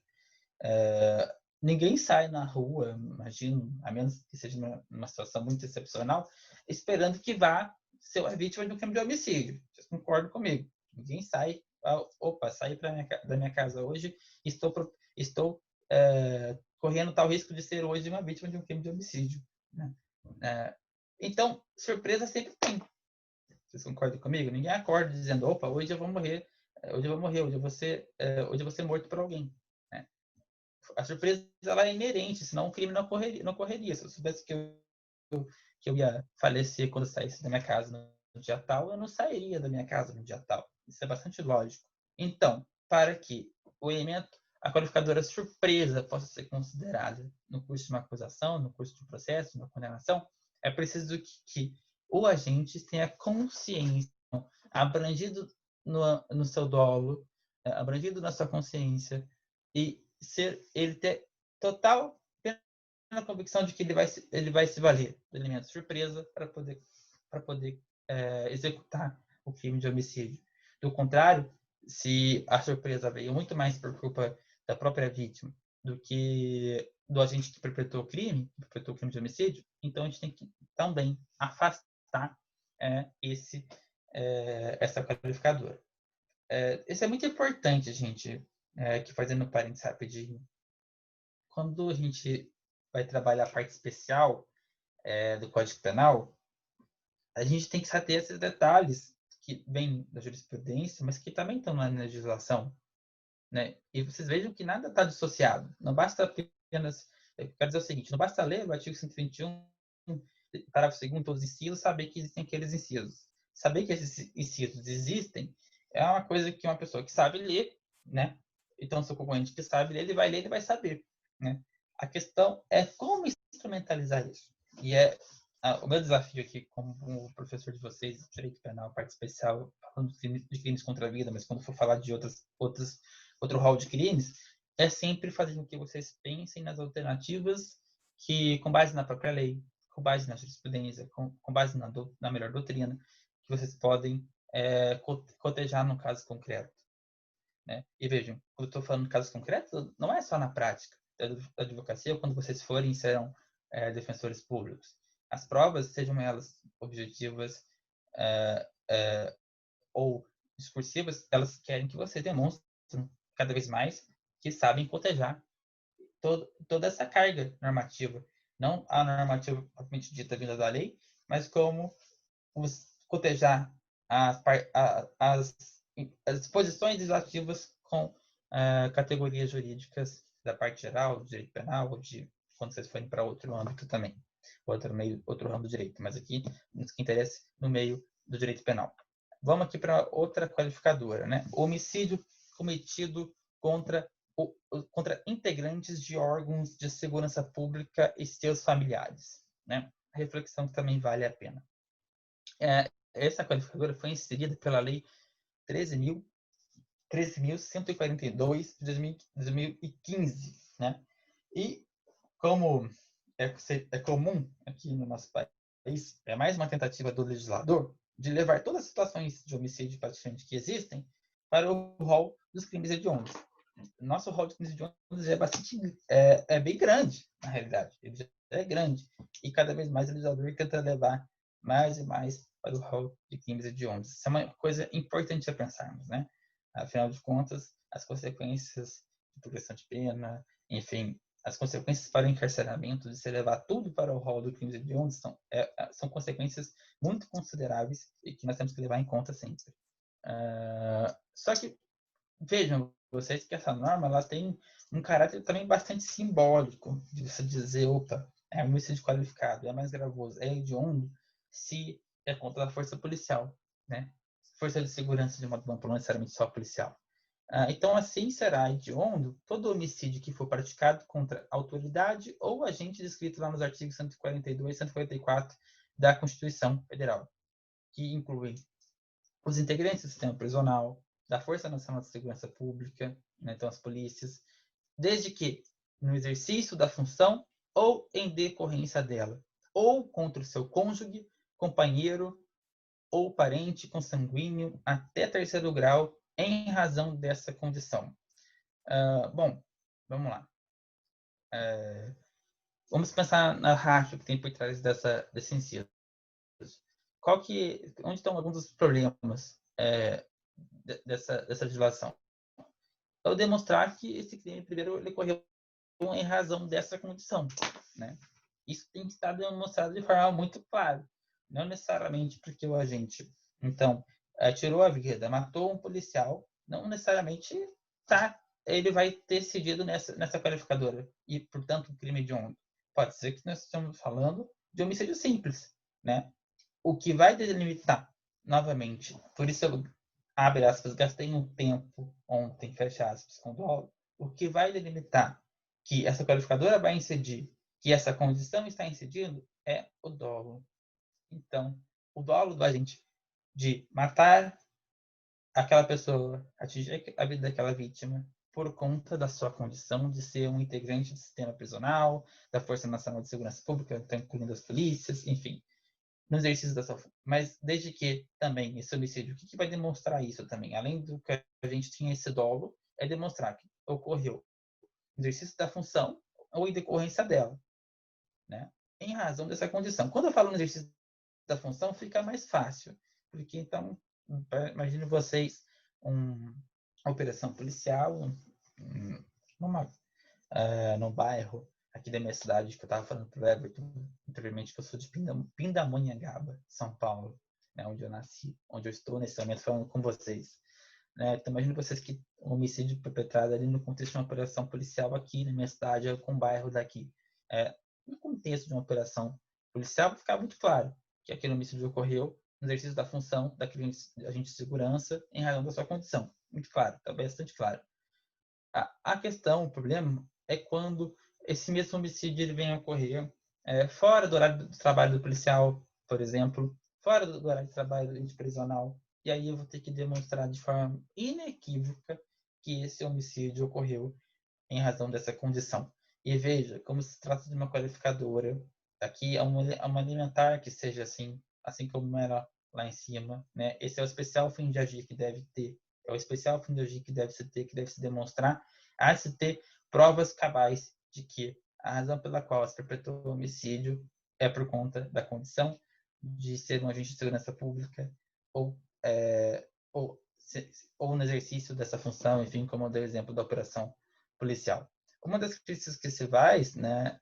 Ninguém sai na rua, imagino, a menos que seja uma situação muito excepcional, esperando que vá ser a vítima de um crime de homicídio. Vocês concordam comigo? Ninguém sai, saí da minha casa hoje, estou correndo tal risco de ser hoje uma vítima de um crime de homicídio, né? Então, surpresa sempre tem. Vocês concordam comigo? Ninguém acorda dizendo, opa, hoje eu vou morrer, hoje eu vou ser morto por alguém. Né? A surpresa ela é inerente, senão o crime não ocorreria. Se eu soubesse que eu ia falecer quando eu saísse da minha casa no dia tal, eu não sairia da minha casa no dia tal. Isso é bastante lógico. Então, para que o elemento, a qualificadora surpresa possa ser considerada no curso de uma acusação, no curso de um processo, uma condenação, é preciso que o agente tenha consciência, abrangido no seu dolo, abrangido na sua consciência, e ele ter total convicção de que ele vai se valer do elemento surpresa para poder executar o crime de homicídio. Do contrário, se a surpresa veio muito mais por culpa da própria vítima do que do agente que perpetrou o crime de homicídio, então a gente tem que também afastar essa qualificadora. Isso é muito importante, gente, que fazendo parênteses rapidinho. Quando a gente vai trabalhar a parte especial do Código Penal, a gente tem que saber esses detalhes que vêm da jurisprudência, mas que também estão na legislação, né? E vocês vejam que nada está dissociado. Não basta apenas... Eu quero dizer o seguinte, não basta ler o artigo 121, parágrafo 2º, todos os incisos, saber que existem aqueles incisos. Saber que esses incisos existem é uma coisa que uma pessoa que sabe ler, né? Então, seu concorrente que sabe ler, ele vai ler, ele vai saber, né? A questão é como instrumentalizar isso. E o meu desafio aqui, como professor de vocês, de Direito Penal, parte especial, falando de crimes contra a vida, mas quando for falar de outro rol de crimes, é sempre fazer com que vocês pensem nas alternativas que, com base na própria lei, com base na jurisprudência, com base na melhor doutrina, que vocês podem cotejar no caso concreto. Né? E vejam, quando eu estou falando de casos concretos, não é só na prática da advocacia, ou quando vocês forem e serão defensores públicos. As provas, sejam elas objetivas ou discursivas, elas querem que você demonstre cada vez mais que sabem cotejar toda essa carga normativa. Não a normativa propriamente dita vinda da lei, mas como cotejar as disposições legislativas com categorias jurídicas da parte geral, do direito penal, ou de quando vocês forem para outro âmbito também, outro ramo do direito, mas aqui nos que interessa no meio do direito penal. Vamos aqui para outra qualificadora, né? Homicídio cometido contra integrantes de órgãos de segurança pública e seus familiares, né? A reflexão que também vale a pena. Essa qualificadora foi inserida pela Lei 13.142 de 2015, né? E como é comum aqui no nosso país, é mais uma tentativa do legislador de levar todas as situações de homicídio praticamente que existem para o rol dos crimes hediondos. Nosso rol de crimes hediondos é bem grande, na realidade. Ele já é grande. E cada vez mais o legislador tenta levar mais e mais para o rol de crimes hediondos. Isso é uma coisa importante a pensarmos, né? Afinal de contas, as consequências de progressão de pena, enfim, as consequências para o encarceramento, de se levar tudo para o rol do crimes hediondos, são consequências muito consideráveis e que nós temos que levar em conta sempre. Só que, vejam vocês que essa norma ela tem um caráter também bastante simbólico, de você dizer, opa, é um homicídio qualificado, é mais gravoso, é hediondo, se é contra a força policial, né? Força de segurança de modo amplo, não necessariamente só policial. Então, assim será hediondo todo homicídio que for praticado contra autoridade ou agente descrito lá nos artigos 142 e 144 da Constituição Federal, que incluem os integrantes do sistema prisional, da Força Nacional de Segurança Pública, né, então as polícias, desde que no exercício da função ou em decorrência dela, ou contra o seu cônjuge, companheiro ou parente consanguíneo até terceiro grau em razão dessa condição. Bom, vamos lá. Vamos pensar na rácio que tem por trás desse inciso. Onde estão alguns dos problemas dessa legislação? Eu demonstrar que esse crime, primeiro, ele ocorreu em razão dessa condição, né? Isso tem que estar demonstrado de forma muito clara. Não necessariamente porque o agente, então, tirou a vida, matou um policial, não necessariamente ele vai ter cedido nessa qualificadora e, portanto, um crime hediondo. Pode ser que nós estamos falando de homicídio simples, né? O que vai delimitar, novamente, por isso eu, abre aspas, gastei um tempo ontem, fecha aspas, com dolo, o que vai delimitar que essa qualificadora vai incidir, que essa condição está incidindo, é o dolo. Então, o dolo do agente de matar aquela pessoa, atingir a vida daquela vítima, por conta da sua condição de ser um integrante do sistema prisional, da Força Nacional de Segurança Pública, incluindo as polícias, enfim, no exercício da sua função. Mas desde que também esse homicídio, o que vai demonstrar isso também? Além do que a gente tinha esse dolo, é demonstrar que ocorreu no exercício da função ou em decorrência dela, né? Em razão dessa condição. Quando eu falo no exercício da função, fica mais fácil, porque então, imagine vocês uma operação policial num bairro aqui da minha cidade, que eu estava falando para o Everton anteriormente, que eu sou de Pindamonhangaba, São Paulo, né, onde eu nasci, onde eu estou nesse momento falando com vocês. Né? Então, imagine vocês que um homicídio perpetrado ali no contexto de uma operação policial aqui na minha cidade, com o bairro daqui. No contexto de uma operação policial, vai ficar muito claro que aquele homicídio ocorreu no exercício da função daquele agente de segurança em razão da sua condição. Muito claro, está bastante claro. A questão, o problema, é quando esse mesmo homicídio ele vem a ocorrer fora do horário do trabalho do policial, por exemplo, fora do horário de trabalho prisional, e aí eu vou ter que demonstrar de forma inequívoca que esse homicídio ocorreu em razão dessa condição. E veja, como se trata de uma qualificadora, aqui é uma alimentar que seja assim como era lá em cima, né? Esse é o especial fim de agir que deve ter, é o especial fim de agir que deve se ter, que deve se demonstrar, a se ter provas cabais de que a razão pela qual se perpetrou o homicídio é por conta da condição de ser um agente de segurança pública ou, ou no exercício dessa função, enfim, como eu dei o exemplo da operação policial. Uma das críticas que se faz, né,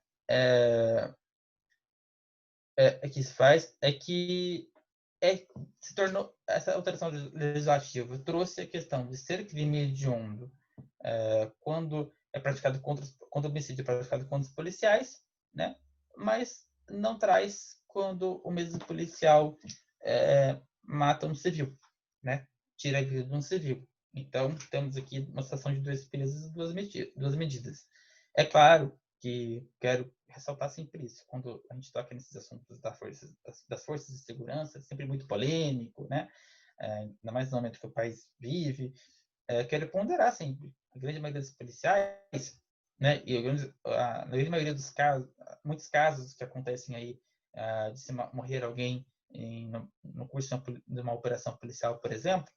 que se faz é que se tornou essa alteração legislativa trouxe a questão de ser crime hediondo quando é praticado contra o homicídio praticado contra os policiais, né? Mas não traz quando o mesmo policial mata um civil, né? Tira a vida de um civil. Então, temos aqui uma situação de dois pesos e duas medidas. É claro que quero ressaltar sempre isso, quando a gente toca nesses assuntos das forças de segurança, é sempre muito polêmico, né? Ainda mais no momento que o país vive. Quero ponderar sempre. A grande maioria dos policiais, né? E na grande maioria dos casos, muitos casos que acontecem aí de se morrer alguém no curso de uma operação policial, por exemplo,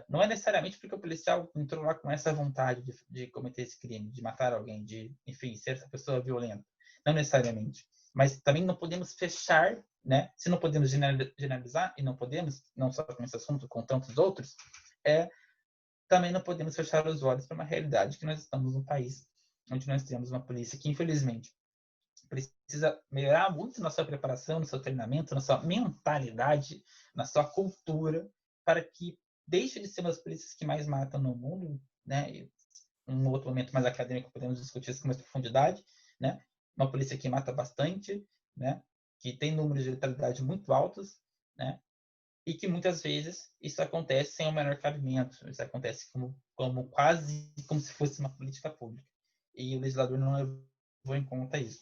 não é necessariamente porque o policial entrou lá com essa vontade de cometer esse crime, de matar alguém, de, enfim, ser essa pessoa violenta. Não necessariamente. Mas também não podemos fechar, né? Se não podemos generalizar, e não podemos, não só com esse assunto, com tantos outros, também não podemos fechar os olhos para uma realidade que nós estamos num país onde nós temos uma polícia que, infelizmente, precisa melhorar muito na sua preparação, no seu treinamento, na sua mentalidade, na sua cultura, para que deixe de ser uma das polícias que mais matam no mundo, né? E um outro momento mais acadêmico podemos discutir isso com mais profundidade, né? Uma polícia que mata bastante, né? Que tem números de letalidade muito altos, né? E que muitas vezes isso acontece sem o menor cabimento, isso acontece quase como se fosse uma política pública. E o legislador não levou em conta isso.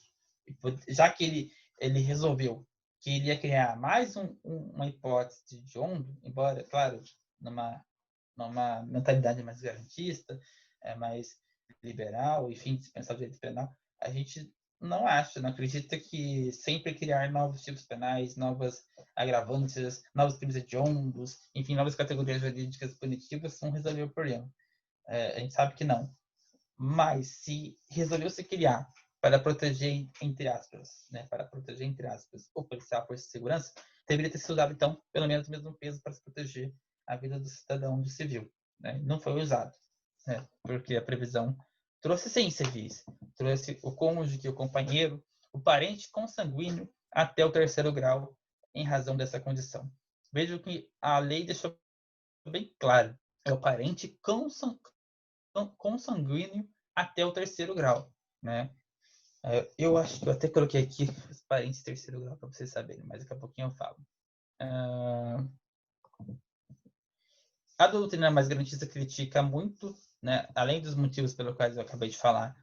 Já que ele resolveu que ele ia criar mais uma hipótese de hediondo, embora, claro, numa mentalidade mais garantista, mais liberal, enfim, de pensar o direito penal, a gente não acredita que sempre criar novos tipos penais, novas agravantes, novos crimes hediondos, enfim, novas categorias jurídicas punitivas vão resolver o problema. A gente sabe que não. Mas se resolveu se criar para proteger, entre aspas, né, o policial, a força de segurança, deveria ter sido dado, então, pelo menos o mesmo peso para se proteger a vida do cidadão do civil. Né? Não foi usado, né? Porque a previsão trouxe sim civis, trouxe o cônjuge, o companheiro, o parente consanguíneo até o terceiro grau em razão dessa condição. Vejo que a lei deixou bem claro, é o parente consanguíneo até o terceiro grau, né? Eu acho que eu até coloquei aqui os parentes de terceiro grau para vocês saberem, mas daqui a pouquinho eu falo. A doutrina mais garantista critica muito, né, além dos motivos pelos quais eu acabei de falar,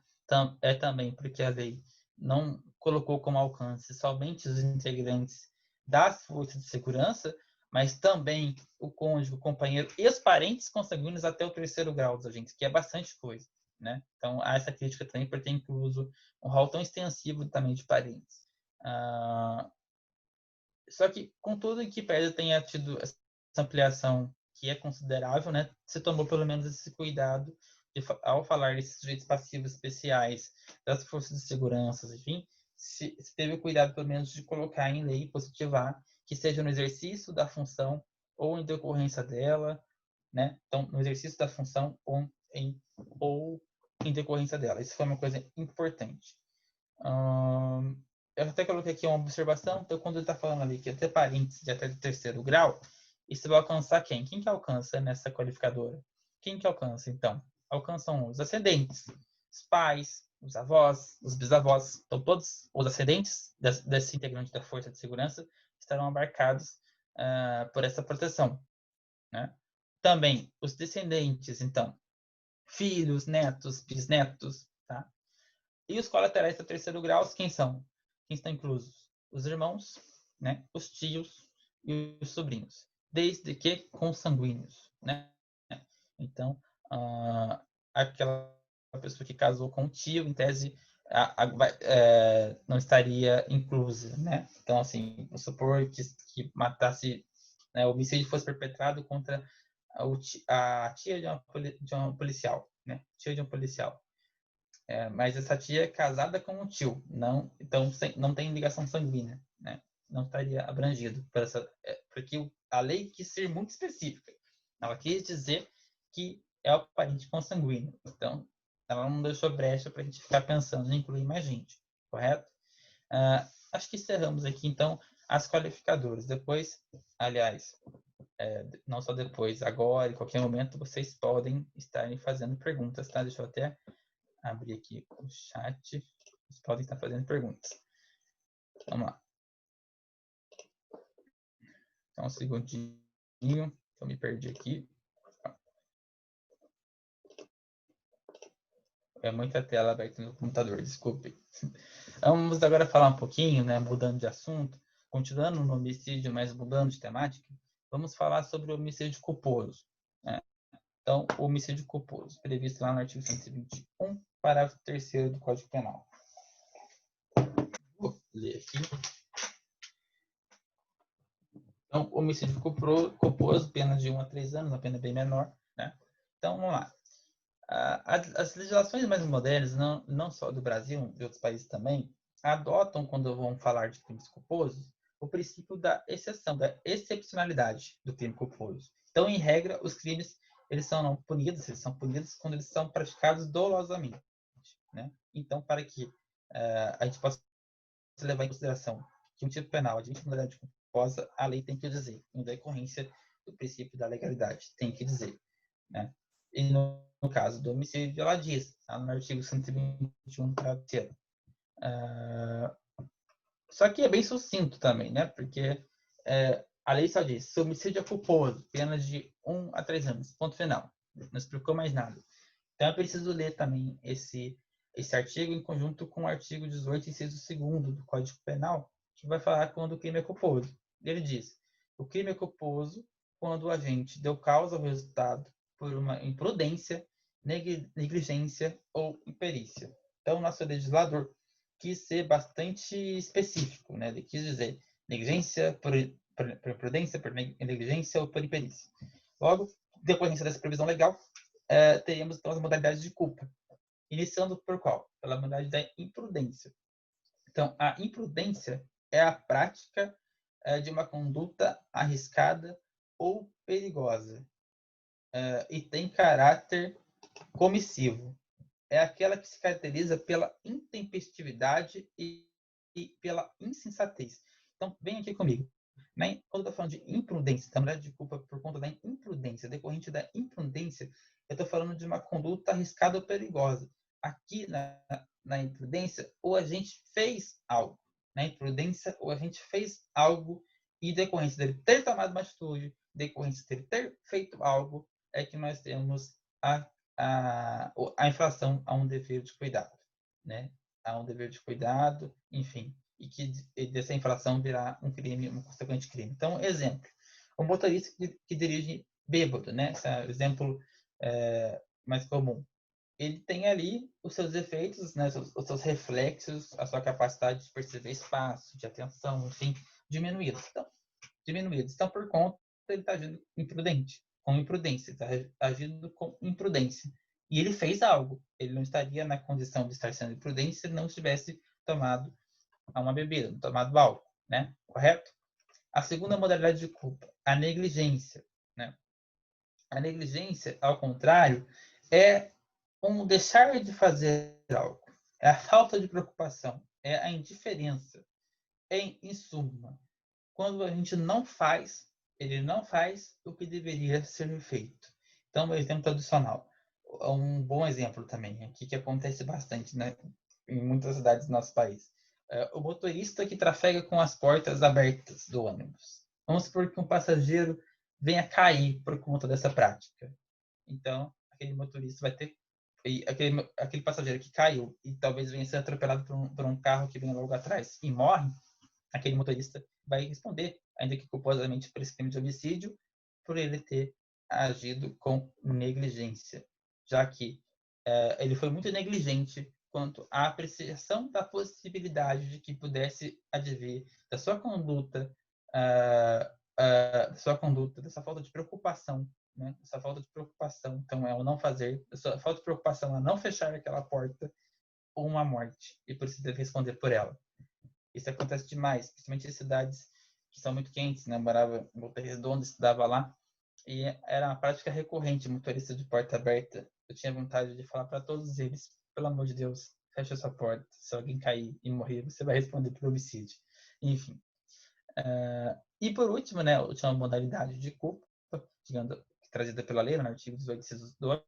é também porque a lei não colocou como alcance somente os integrantes das forças de segurança, mas também o cônjuge, o companheiro e os parentes consanguíneos até o terceiro grau dos agentes, que é bastante coisa. Né? Então, há essa crítica também por ter incluso um rol tão extensivo também de parentes. Só que, contudo, que Pedro tenha tido essa ampliação que é considerável, né, se tomou pelo menos esse cuidado ao falar desses sujeitos passivos especiais, das forças de segurança, enfim, se teve o cuidado pelo menos de colocar em lei, positivar, que seja no exercício da função ou em decorrência dela, né? Então, no exercício da função ou em decorrência dela. Isso foi uma coisa importante. Eu até coloquei aqui uma observação, então quando ele está falando ali que até parentes de até terceiro grau, isso vai alcançar quem? Quem que alcança nessa qualificadora? Quem que alcança, então? Alcançam os ascendentes, os pais, os avós, os bisavós. Então, todos os ascendentes desse integrante da Força de Segurança estarão abarcados por essa proteção, né? Também os descendentes, então, filhos, netos, bisnetos, tá? E os colaterais do terceiro grau, quem são? Quem estão inclusos? Os irmãos, né? Os tios e os sobrinhos, desde que consanguíneos, né? Então, aquela pessoa que casou com o tio, em tese, não estaria inclusa, né? Então, assim, vamos supor que matasse, né, o homicídio fosse perpetrado contra a tia de um policial, né? Tia de um policial. Mas essa tia é casada com o tio, não, então não tem ligação sanguínea, né? Não estaria abrangido por essa, porque a lei quis ser muito específica. Ela quis dizer que é o parente consanguíneo. Então, ela não deixou brecha para a gente ficar pensando em incluir mais gente, correto? Acho que encerramos aqui, então, as qualificadoras. Depois, aliás, não só depois, agora, em qualquer momento, vocês podem estarem fazendo perguntas, tá? Deixa eu até abrir aqui o chat. Vocês podem estar fazendo perguntas. Vamos lá. Então, um segundinho. Eu me perdi aqui. É muita tela aberta no computador, desculpe. Vamos agora falar um pouquinho, né, mudando de assunto, continuando no homicídio, mas mudando de temática, vamos falar sobre o homicídio culposo, né? Então, o homicídio culposo, previsto lá no artigo 121, parágrafo 3º do Código Penal. Vou ler aqui. Então, homicídio culposo, pena de 1 a 3 anos, uma pena bem menor, né? Então, vamos lá. As legislações mais modernas, não só do Brasil, de outros países também, adotam, quando vão falar de crimes culposos, o princípio da exceção, da excepcionalidade do crime culposo. Então, em regra, os crimes eles são punidos quando eles são praticados dolosamente, né? Então, para que a gente possa levar em consideração que um tipo penal é de impunidade culposa, a lei tem que dizer, em decorrência do princípio da legalidade, tem que dizer, né? E no caso do homicídio, ela diz, tá no artigo 121, parágrafo 3º. Só que é bem sucinto também, né? Porque a lei só diz, se o homicídio é culposo, pena de 1 a 3 anos, ponto final. Não explicou mais nada. Então é preciso ler também esse artigo em conjunto com o artigo 18, inciso 2º do Código Penal, que vai falar quando o crime é culposo. Ele diz, o crime é culposo quando o agente deu causa ao resultado por uma imprudência, negligência ou imperícia. Então, o nosso legislador quis ser bastante específico, né? Ele quis dizer negligência por imprudência, por negligência ou por imperícia. Logo, decorrência dessa previsão legal, teríamos então as modalidades de culpa. Iniciando por qual? Pela modalidade da imprudência. Então, a imprudência é a prática de uma conduta arriscada ou perigosa e tem caráter comissivo. É aquela que se caracteriza pela intempestividade e pela insensatez. Então, vem aqui comigo. Né? Quando eu estou falando de imprudência, da modalidade de culpa por conta da imprudência, decorrente da imprudência, eu estou falando de uma conduta arriscada ou perigosa. Aqui, na imprudência, ou a gente fez algo. Na imprudência, ou a gente fez algo e decorrência dele ter tomado uma atitude, decorrência dele ter feito algo, é que nós temos a infração a um dever de cuidado, né? A um dever de cuidado, enfim, e que dessa infração virá um crime, um consequente crime. Então, exemplo, o motorista que dirige bêbado, né? Esse é o exemplo mais comum. Ele tem ali os seus efeitos, né? Os seus reflexos, a sua capacidade de perceber espaço, de atenção, enfim, diminuídos. Então, por conta, ele está agindo imprudente, com imprudência, está agindo com imprudência. E ele fez algo. Ele não estaria na condição de estar sendo imprudente se não tivesse tomado uma bebida, tomado álcool, né? Correto? A segunda modalidade de culpa, a negligência, né? A negligência, ao contrário, é um deixar de fazer algo. é a falta de preocupação, é a indiferença. Em suma, quando a gente não faz, ele não faz o que deveria ser feito. Então, o exemplo tradicional. Um bom exemplo também, aqui que acontece bastante, né, em muitas cidades do nosso país. O motorista que trafega com as portas abertas do ônibus. Vamos supor que um passageiro venha cair por conta dessa prática. Então, aquele motorista vai ter. Aquele passageiro que caiu e talvez venha ser atropelado por um carro que vem logo atrás e morre, aquele motorista vai responder, ainda que culposamente, por esse crime de homicídio, por ele ter agido com negligência, já que ele foi muito negligente quanto à apreciação da possibilidade de que pudesse advir da sua conduta, dessa falta de preocupação, né? Essa falta de preocupação, então é o não fazer, essa falta de preocupação a não fechar aquela porta, ou uma morte, e por isso deve responder por ela. Isso acontece demais, principalmente em cidades que são muito quentes, né? Eu morava em Volta Redonda, estudava lá, e era uma prática recorrente, motorista de porta aberta. Eu tinha vontade de falar para todos eles, pelo amor de Deus, feche a sua porta. Se alguém cair e morrer, você vai responder por homicídio. Enfim. E por último, né, a última modalidade de culpa, digamos, trazida pela lei, no artigo 18, inciso 2,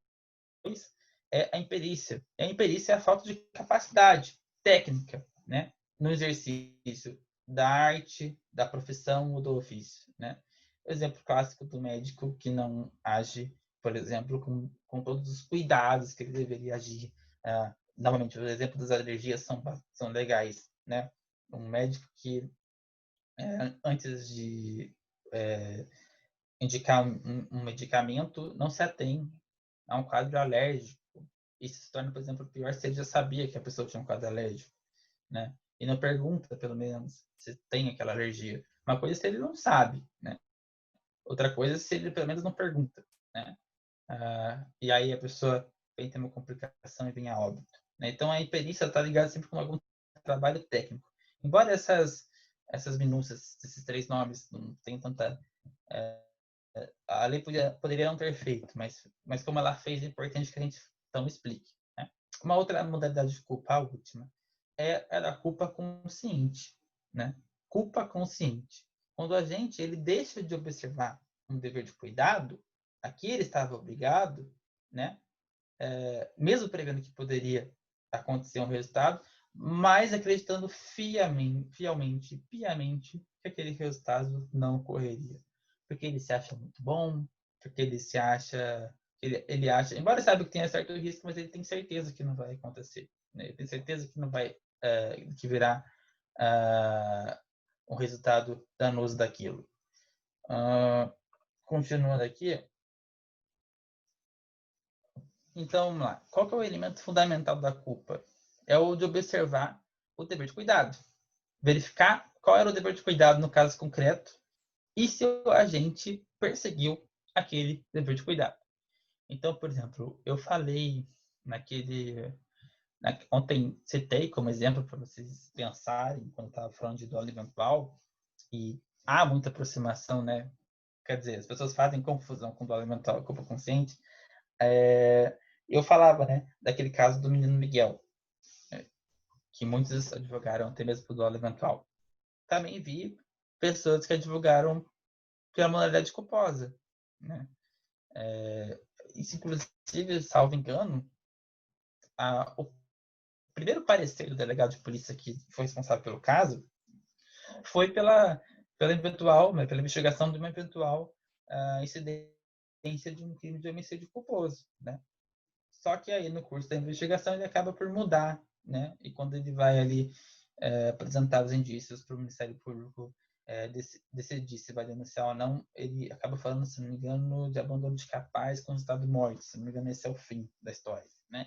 é a imperícia. E a imperícia é a falta de capacidade técnica, né, no exercício da arte, da profissão ou do ofício, né? O exemplo clássico do médico que não age, por exemplo, com todos os cuidados que ele deveria agir. Novamente, o exemplo das alergias são legais, né? Um médico que, antes de indicar um medicamento, não se atém a um quadro alérgico. Isso se torna, por exemplo, pior se ele já sabia que a pessoa tinha um quadro alérgico, né? E não pergunta, pelo menos, se tem aquela alergia. Uma coisa é se ele não sabe, né? Outra coisa é se ele, pelo menos, não pergunta, né? E aí a pessoa vem ter uma complicação e vem a óbito, né? Então, a imperícia está ligada sempre com algum trabalho técnico. Embora essas minúcias, esses três nomes, não tenham tanta... a lei poderia não ter feito, mas como ela fez, é importante que a gente então explique, né? Uma outra modalidade de culpa, a última, é a da culpa consciente, né? Culpa consciente. Quando a gente ele deixa de observar um dever de cuidado, aqui ele estava obrigado, né? Mesmo prevendo que poderia acontecer um resultado, mas acreditando fielmente, piamente, que aquele resultado não ocorreria. Porque ele se acha muito bom, porque ele se acha... Ele acha, embora saiba que tenha certo risco, mas ele tem certeza que não vai acontecer. Né? Ele tem certeza que não vai, que virá um resultado danoso daquilo. Continuando aqui, então, vamos lá. Qual que é o elemento fundamental da culpa? É o de observar o dever de cuidado. Verificar qual era o dever de cuidado no caso concreto e se o agente perseguiu aquele dever de cuidado. Então, por exemplo, eu falei ontem citei como exemplo para vocês pensarem quando estava falando de dolo eventual, e há muita aproximação, né? Quer dizer, as pessoas fazem confusão com dolo eventual e culpa consciente. Eu falava, né, daquele caso do menino Miguel, que muitos advogaram até mesmo por dolo eventual. Também vi pessoas que advogaram pela modalidade culposa, né? Isso, inclusive, salvo engano, o primeiro parecer do delegado de polícia que foi responsável pelo caso foi pela investigação de uma eventual incidência de um crime de homicídio culposo, né? Só que aí no curso da investigação ele acaba por mudar, né? E quando ele vai ali apresentar os indícios para o Ministério Público decidir se vai denunciar ou não, ele acaba falando, se não me engano, de abandono de capaz com estado de morte. Se não me engano, esse é o fim da história, né?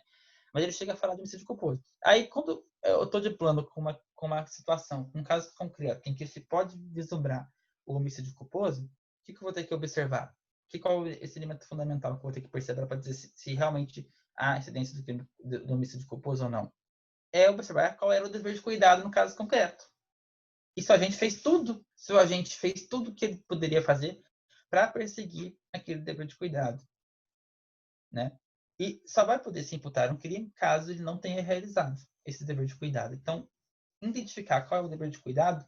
Mas ele chega a falar de homicídio culposo. Aí, quando eu estou de plano com uma situação, com um caso concreto, em que se pode vislumbrar o homicídio culposo, o que eu vou ter que observar? Qual é esse elemento fundamental que eu vou ter que perceber para dizer se realmente há incidência do homicídio culposo ou não? É observar qual era o dever de cuidado no caso concreto. E se o agente fez tudo que ele poderia fazer para perseguir aquele dever de cuidado, né? E só vai poder se imputar um crime caso ele não tenha realizado esse dever de cuidado. Então, identificar qual é o dever de cuidado,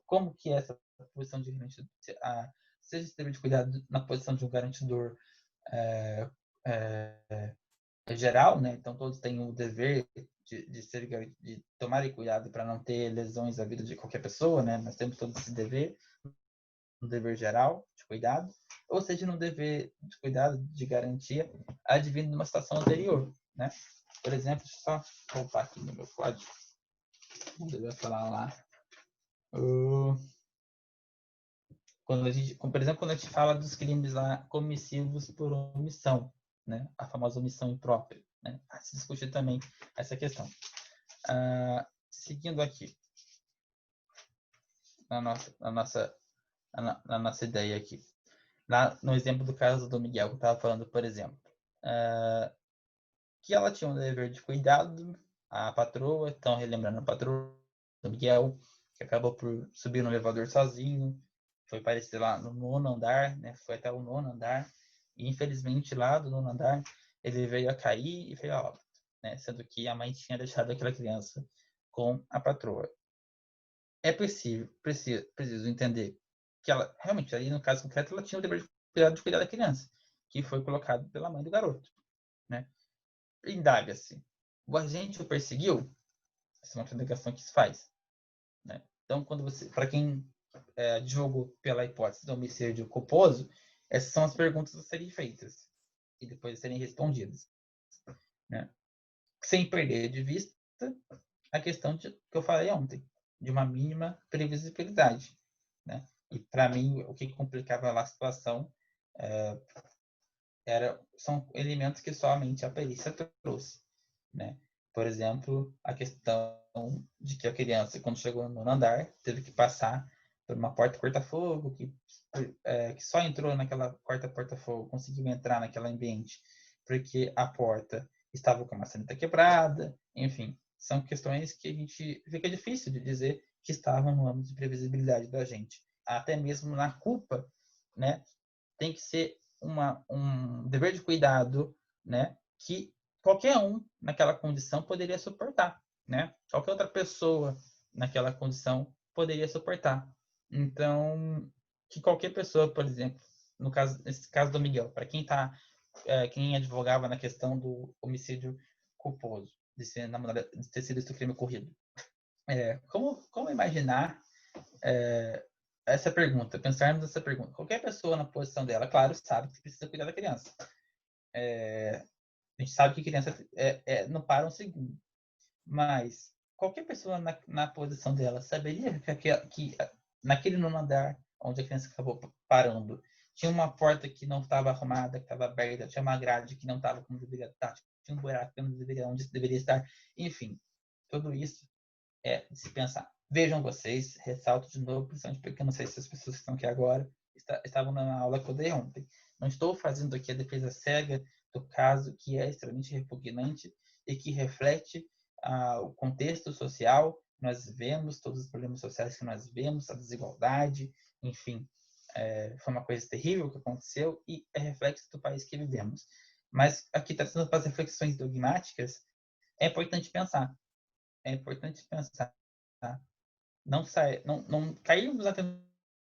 como que é essa posição de garantidor, seja esse dever de cuidado na posição de um garantidor é, geral, né? Então todos têm o dever de tomar cuidado para não ter lesões à vida de qualquer pessoa, né? Nós temos todo esse dever, um dever geral de cuidado, ou seja, no dever de cuidado, de garantia, advindo de uma situação anterior, né? Por exemplo, deixa eu só voltar aqui no meu código, onde ele vai falar lá. Quando a gente, por exemplo, quando a gente fala dos crimes lá comissivos por omissão, né? A famosa omissão imprópria, né? Se discute também essa questão. Seguindo aqui na nossa ideia aqui, no exemplo do caso do Miguel que eu estava falando, por exemplo, que ela tinha um dever de cuidado, a patroa, então relembrando a patroa do Miguel, que acabou por subir no elevador sozinho, foi aparecer lá no 9º andar, né? Foi até o 9º andar, e infelizmente lá do 9º andar ele veio a cair e veio a óbito, né? Sendo que a mãe tinha deixado aquela criança com a patroa. É preciso entender que ela, realmente, ali no caso concreto, ela tinha o dever de cuidar da criança, que foi colocado pela mãe do garoto, né? Indaga-se. O agente o perseguiu? Essa é uma indagação que se faz, né? Então, para quem advogou pela hipótese do homicídio culposo, essas são as perguntas a serem feitas e depois a serem respondidas, né? Sem perder de vista a questão que eu falei ontem, de uma mínima previsibilidade, né? E para mim o que complicava lá a situação são elementos que somente a perícia trouxe, né? Por exemplo, a questão de que a criança, quando chegou no andar, teve que passar por uma porta corta-fogo, que só entrou naquela porta-fogo, conseguiu entrar naquele ambiente, porque a porta estava com a maçaneta quebrada, enfim, são questões que a gente fica difícil de dizer que estavam no âmbito de previsibilidade da gente. Até mesmo na culpa, né, tem que ser um dever de cuidado, né, que qualquer um naquela condição poderia suportar, né? Qualquer outra pessoa naquela condição poderia suportar. Então, que qualquer pessoa, por exemplo, nesse caso do Miguel, para quem advogava na questão do homicídio culposo, de ter sido esse crime ocorrido, como imaginar essa pergunta, pensarmos nessa pergunta? Qualquer pessoa na posição dela, claro, sabe que precisa cuidar da criança. A gente sabe que criança não para um segundo. Mas qualquer pessoa na posição dela saberia que naquele 9º andar, onde a criança acabou parando, tinha uma porta que não estava arrumada, que estava aberta, tinha uma grade que não estava como deveria estar, tinha um buraco que não deveria, onde deveria estar. Enfim, tudo isso é de se pensar. Vejam vocês, ressalto de novo, principalmente porque eu não sei se as pessoas que estão aqui agora estavam na aula que eu dei ontem. Não estou fazendo aqui a defesa cega do caso, que é extremamente repugnante e que reflete o contexto social. Nós vemos todos os problemas sociais que nós vemos, a desigualdade, enfim, foi uma coisa terrível que aconteceu e é reflexo do país que vivemos. Mas aqui trazendo para as reflexões dogmáticas, é importante pensar. É importante pensar. Não cairmos na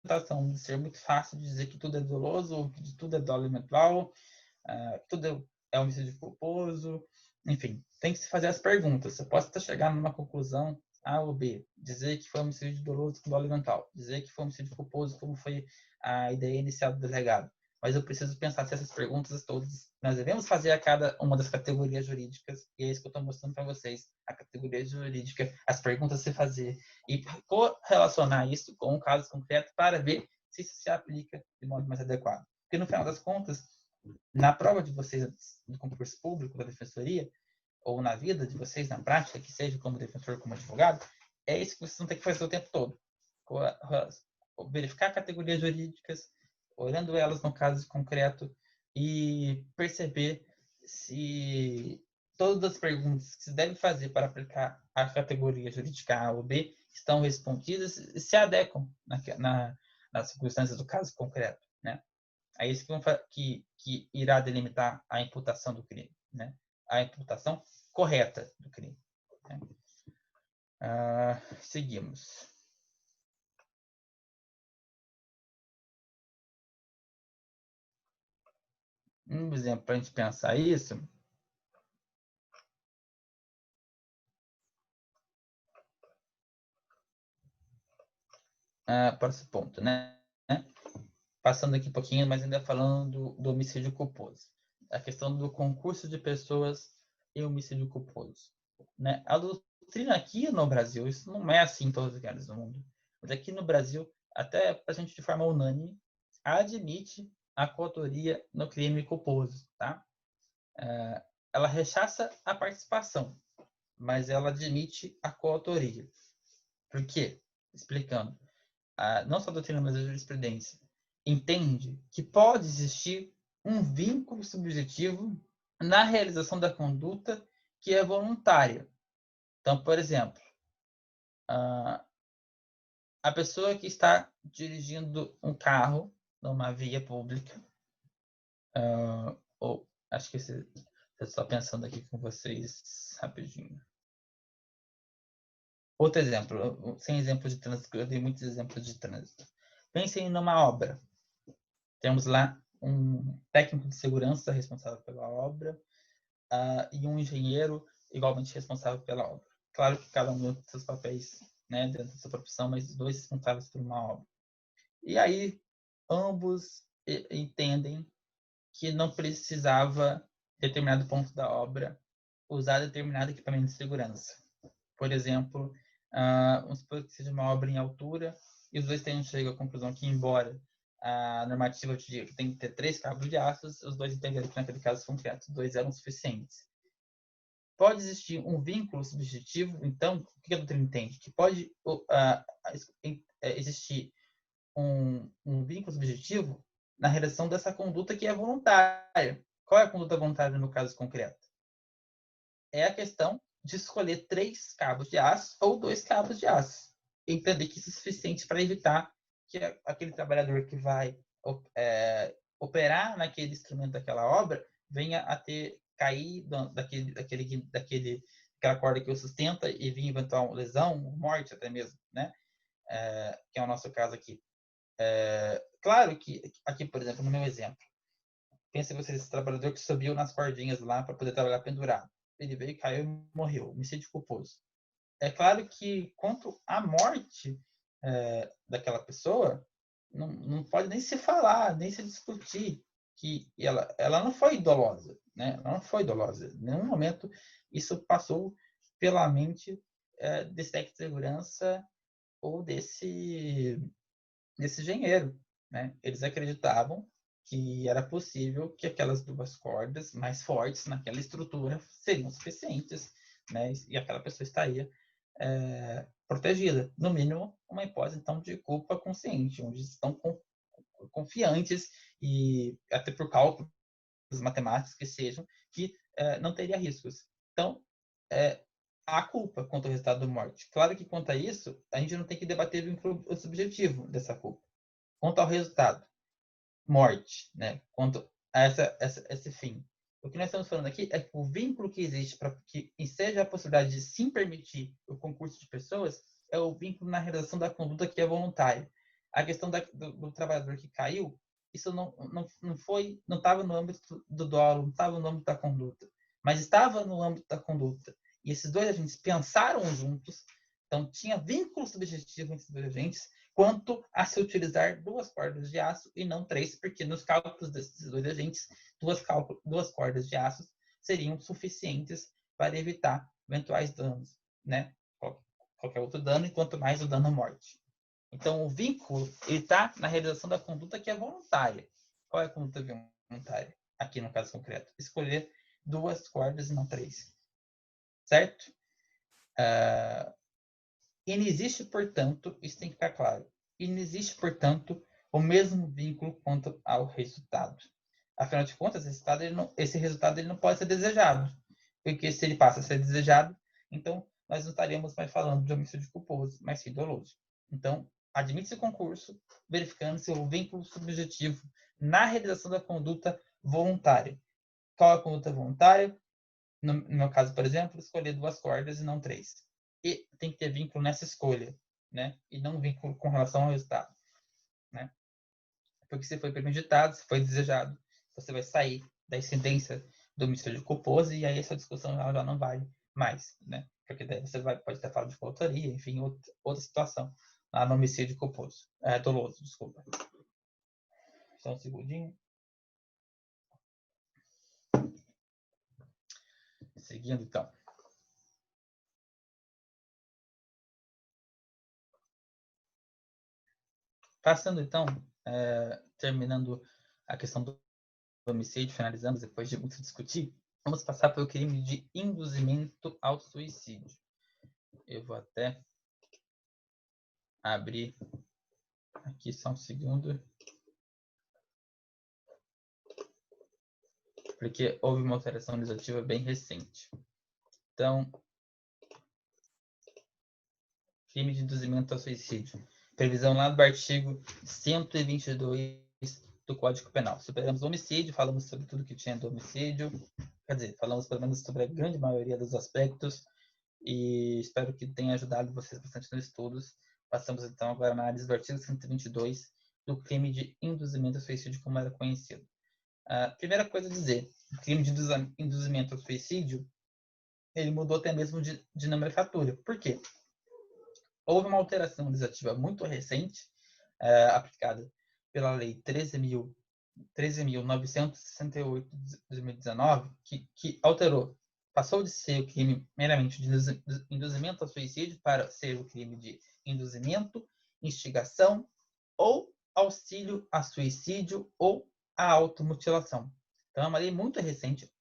tentação de ser muito fácil de dizer que tudo é doloso, que tudo é dolo eventual, que tudo é homicídio culposo. Enfim, tem que se fazer as perguntas. Você pode estar chegando numa conclusão A ou B, dizer que foi homicídio doloso com dolo eventual, dizer que foi homicídio culposo, como foi a ideia inicial do delegado. Mas eu preciso pensar se essas perguntas todas nós devemos fazer a cada uma das categorias jurídicas, e é isso que eu estou mostrando para vocês, a categoria jurídica, as perguntas a se fazer, e correlacionar isso com um caso concreto para ver se isso se aplica de modo mais adequado. Porque no final das contas, na prova de vocês do concurso público da defensoria, ou na vida de vocês, na prática, que seja como defensor, como advogado, é isso que vocês vão ter que fazer o tempo todo. Verificar categorias jurídicas, olhando elas no caso concreto e perceber se todas as perguntas que se deve fazer para aplicar a categoria jurídica A ou B estão respondidas e se adequam nas circunstâncias do caso concreto, né? É isso que irá delimitar a imputação do crime, né? A imputação correta do crime, né? Seguimos. Um exemplo para a gente pensar isso. Para esse ponto, né? Passando aqui um pouquinho, mas ainda falando do homicídio culposo. A questão do concurso de pessoas e homicídio culposo. Né? A doutrina aqui no Brasil, isso não é assim em todos os lugares do mundo, mas aqui no Brasil, até a gente de forma unânime, admite a coautoria no crime culposo. Tá? Ela rechaça a participação, mas ela admite a coautoria. Por quê? Explicando. Não só a doutrina, mas a jurisprudência entende que pode existir um vínculo subjetivo na realização da conduta que é voluntária. Então, por exemplo, a pessoa que está dirigindo um carro numa via pública, ou acho que eu estou pensando aqui com vocês rapidinho. Outro exemplo, sem exemplo de trânsito, eu dei muitos exemplos de trânsito. Pensem numa obra. Temos lá um técnico de segurança responsável pela obra e um engenheiro igualmente responsável pela obra. Claro que cada um tem seus papéis, né, dentro da sua profissão, mas os dois responsáveis por uma obra. E aí, ambos entendem que não precisava, em determinado ponto da obra, usar determinado equipamento de segurança. Por exemplo, vamos supor que seja uma obra em altura e os dois chegam à conclusão que, embora a normativa te diga que tem que ter 3 cabos de aço, os dois entenderam que naquele caso concreto 2 eram suficientes. Pode existir um vínculo subjetivo, então, o que a doutrina entende? Que pode existir um vínculo subjetivo na realização dessa conduta que é voluntária. Qual é a conduta voluntária no caso concreto? É a questão de escolher 3 cabos de aço ou 2 cabos de aço. Entender que isso é suficiente para evitar que aquele trabalhador que vai operar naquele instrumento daquela obra venha a cair daquela corda que o sustenta e vir eventual lesão, morte até mesmo, né? Que é o nosso caso aqui. Claro que aqui, por exemplo, no meu exemplo, pense você esse trabalhador que subiu nas cordinhas lá para poder trabalhar pendurado. Ele veio, caiu e morreu. Homicídio culposo. É claro que, quanto à morte daquela pessoa, não pode nem se falar, nem se discutir que ela não foi dolosa, né? Ela não foi dolosa. Em nenhum momento isso passou pela mente desse técnico de segurança ou desse engenheiro, né? Eles acreditavam que era possível que aquelas 2 cordas mais fortes naquela estrutura seriam suficientes, né? E aquela pessoa estaria protegida. No mínimo, uma hipótese, então, de culpa consciente, onde estão confiantes e até por cálculos matemáticos que sejam, que não teria riscos. Então, há culpa quanto ao resultado da morte. Claro que, quanto a isso, a gente não tem que debater o subjetivo dessa culpa. Quanto ao resultado, morte, né? Quanto a esse fim. O que nós estamos falando aqui é que o vínculo que existe para que seja a possibilidade de sim permitir o concurso de pessoas é o vínculo na realização da conduta que é voluntária. A questão do trabalhador que caiu, isso não estava no âmbito do dolo, não estava no âmbito da conduta, mas estava no âmbito da conduta. E esses dois agentes pensaram juntos, então tinha vínculo subjetivo entre esses dois agentes, quanto a se utilizar 2 cordas de aço e não 3, porque nos cálculos desses 2 agentes, 2 cordas de aço seriam suficientes para evitar eventuais danos, né? Qualquer outro dano, e quanto mais o dano morte. Então, o vínculo está na realização da conduta que é voluntária. Qual é a conduta voluntária? Aqui no caso concreto, escolher 2 cordas e não 3. Certo? E não existe, portanto, isso tem que ficar claro, e não existe, portanto, o mesmo vínculo quanto ao resultado. Afinal de contas, esse resultado ele não pode ser desejado, porque se ele passa a ser desejado, então nós não estaríamos mais falando de homicídio culposo, mas sim doloso. Então, admite-se o concurso, verificando se o vínculo subjetivo na realização da conduta voluntária. Qual é a conduta voluntária? No meu caso, por exemplo, escolher 2 cordas e não 3. e tem que ter vínculo nessa escolha, né? E não vínculo com relação ao resultado, né? Porque se foi premeditado, se foi desejado, você vai sair da incidência do homicídio culposo e aí essa discussão ela já não vale mais, né? Porque daí você pode ter falado de coautoria, enfim, outra situação lá no homicídio culposo, doloso, desculpa. Só um segundinho. Seguindo, então. Passando, então, terminando a questão do homicídio, finalizamos depois de muito discutir, vamos passar para o crime de induzimento ao suicídio. Eu vou até abrir aqui só um segundo, porque houve uma alteração legislativa bem recente. Então, crime de induzimento ao suicídio. Previsão lá do artigo 122 do Código Penal. Superamos o homicídio, falamos sobre tudo que tinha do homicídio, quer dizer, falamos pelo menos sobre a grande maioria dos aspectos, e espero que tenha ajudado vocês bastante nos estudos. Passamos então agora à análise do artigo 122 do crime de induzimento ao suicídio, como era conhecido. A primeira coisa a dizer, o crime de induzimento ao suicídio, ele mudou até mesmo de nomenclatura. Por quê? Houve uma alteração legislativa muito recente, aplicada pela Lei 13.968 de 2019, que alterou, passou de ser o crime meramente de induzimento ao suicídio para ser o crime de induzimento, instigação ou auxílio a suicídio ou a automutilação. Então, é uma lei muito recente,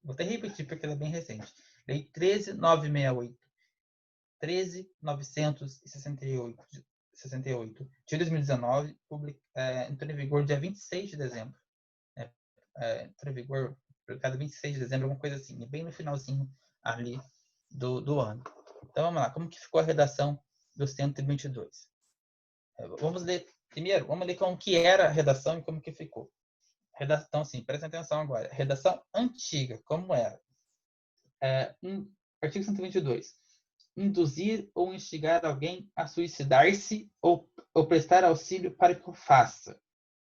vou até repetir porque ela é bem recente, Lei 13.968 de 2019, entrou em vigor dia 26 de dezembro. Entrou em vigor cada 26 de dezembro, alguma coisa assim, bem no finalzinho ali do ano. Então vamos lá, como que ficou a redação do 122? Vamos ler, primeiro, vamos ler como que era a redação e como que ficou. Redação, sim, prestem atenção agora. Redação antiga, como era? Artigo 122. Induzir ou instigar alguém a suicidar-se ou prestar auxílio para que o faça.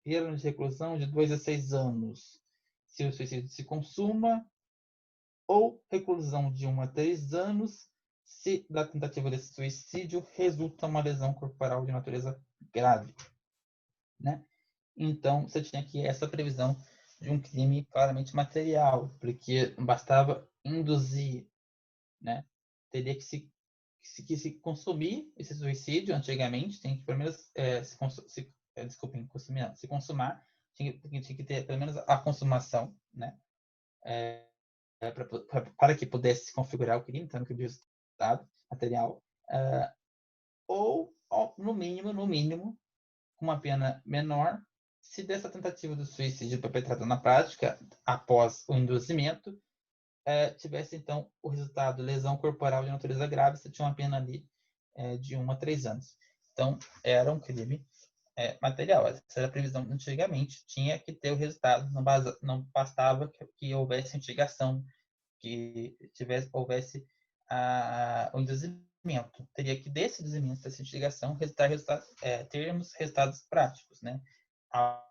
Pena de reclusão de 2 a 6 anos, se o suicídio se consuma, ou reclusão de 1 a 3 anos, se da tentativa de suicídio resulta uma lesão corporal de natureza grave. Né? Então, você tinha aqui essa previsão de um crime claramente material, porque bastava induzir, né? Teria que se consumir esse suicídio antigamente, tem que pelo menos se consumar, tinha que ter pelo menos a consumação, né? Para que pudesse configurar o crime, então no crime de resultado material, ou no mínimo, com uma pena menor, se dessa tentativa do suicídio perpetrada na prática, após o induzimento, tivesse, então, o resultado lesão corporal de natureza grave, você tinha uma pena ali de 1 a 3 anos. Então, era um crime material. Essa era a previsão antigamente. Tinha que ter o resultado, não bastava que houvesse instigação, que houvesse o induzimento. Teria que, desse induzimento, dessa instigação, termos resultados práticos, né? A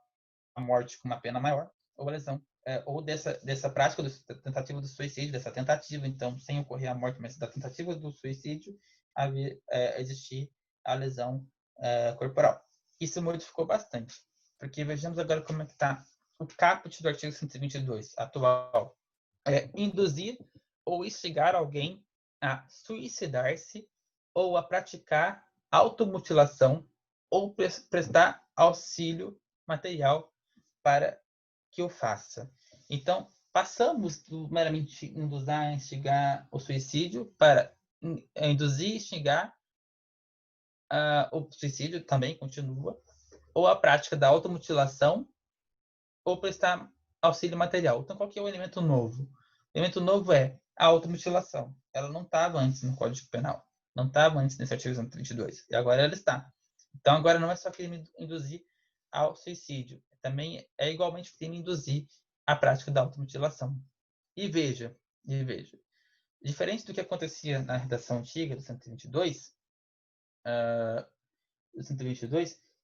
morte com uma pena maior, ou a lesão, ou dessa prática, da tentativa do suicídio, dessa tentativa, então, sem ocorrer a morte, mas da tentativa do suicídio, existir a lesão corporal. Isso modificou bastante, porque vejamos agora como é que está o caput do artigo 122, atual. Induzir ou instigar alguém a suicidar-se ou a praticar automutilação ou prestar auxílio material para que o faça. Então, passamos do meramente induzir, instigar o suicídio para induzir, instigar o suicídio também continua, ou a prática da automutilação ou prestar auxílio material. Então, qual que é o elemento novo? O elemento novo é a automutilação. Ela não estava antes no Código Penal. Não estava antes nesse artigo 122. E agora ela está. Então, agora não é só crime induzir ao suicídio. Também é igualmente crime induzir a prática da automutilação. E veja, diferente do que acontecia na redação antiga do 122,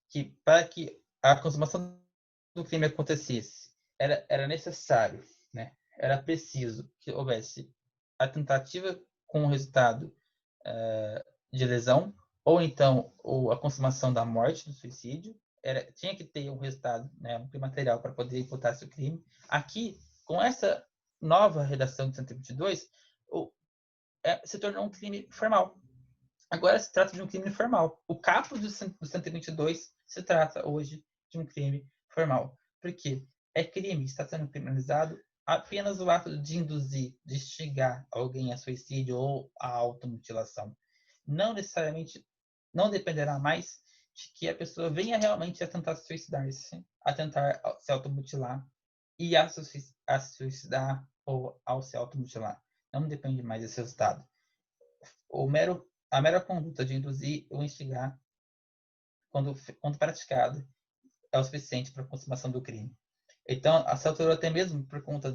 que para que a consumação do crime acontecesse, era necessário, né? Era preciso que houvesse a tentativa com o resultado de lesão, ou então a consumação da morte, do suicídio. Tinha que ter um resultado, né, um material para poder imputar esse crime. Aqui, com essa nova redação de 122, se tornou um crime formal. Agora se trata de um crime formal. O caput do 122 se trata hoje de um crime formal. Por quê? Está sendo criminalizado apenas o ato de induzir, de instigar alguém a suicídio ou a automutilação. Não necessariamente, não dependerá mais de que a pessoa venha realmente a tentar suicidar-se, a tentar se automutilar e a suicidar ou ao se automutilar. Não depende mais desse resultado. A mera conduta de induzir ou instigar, quando praticada, é o suficiente para a consumação do crime. Então, essa altura, até mesmo por conta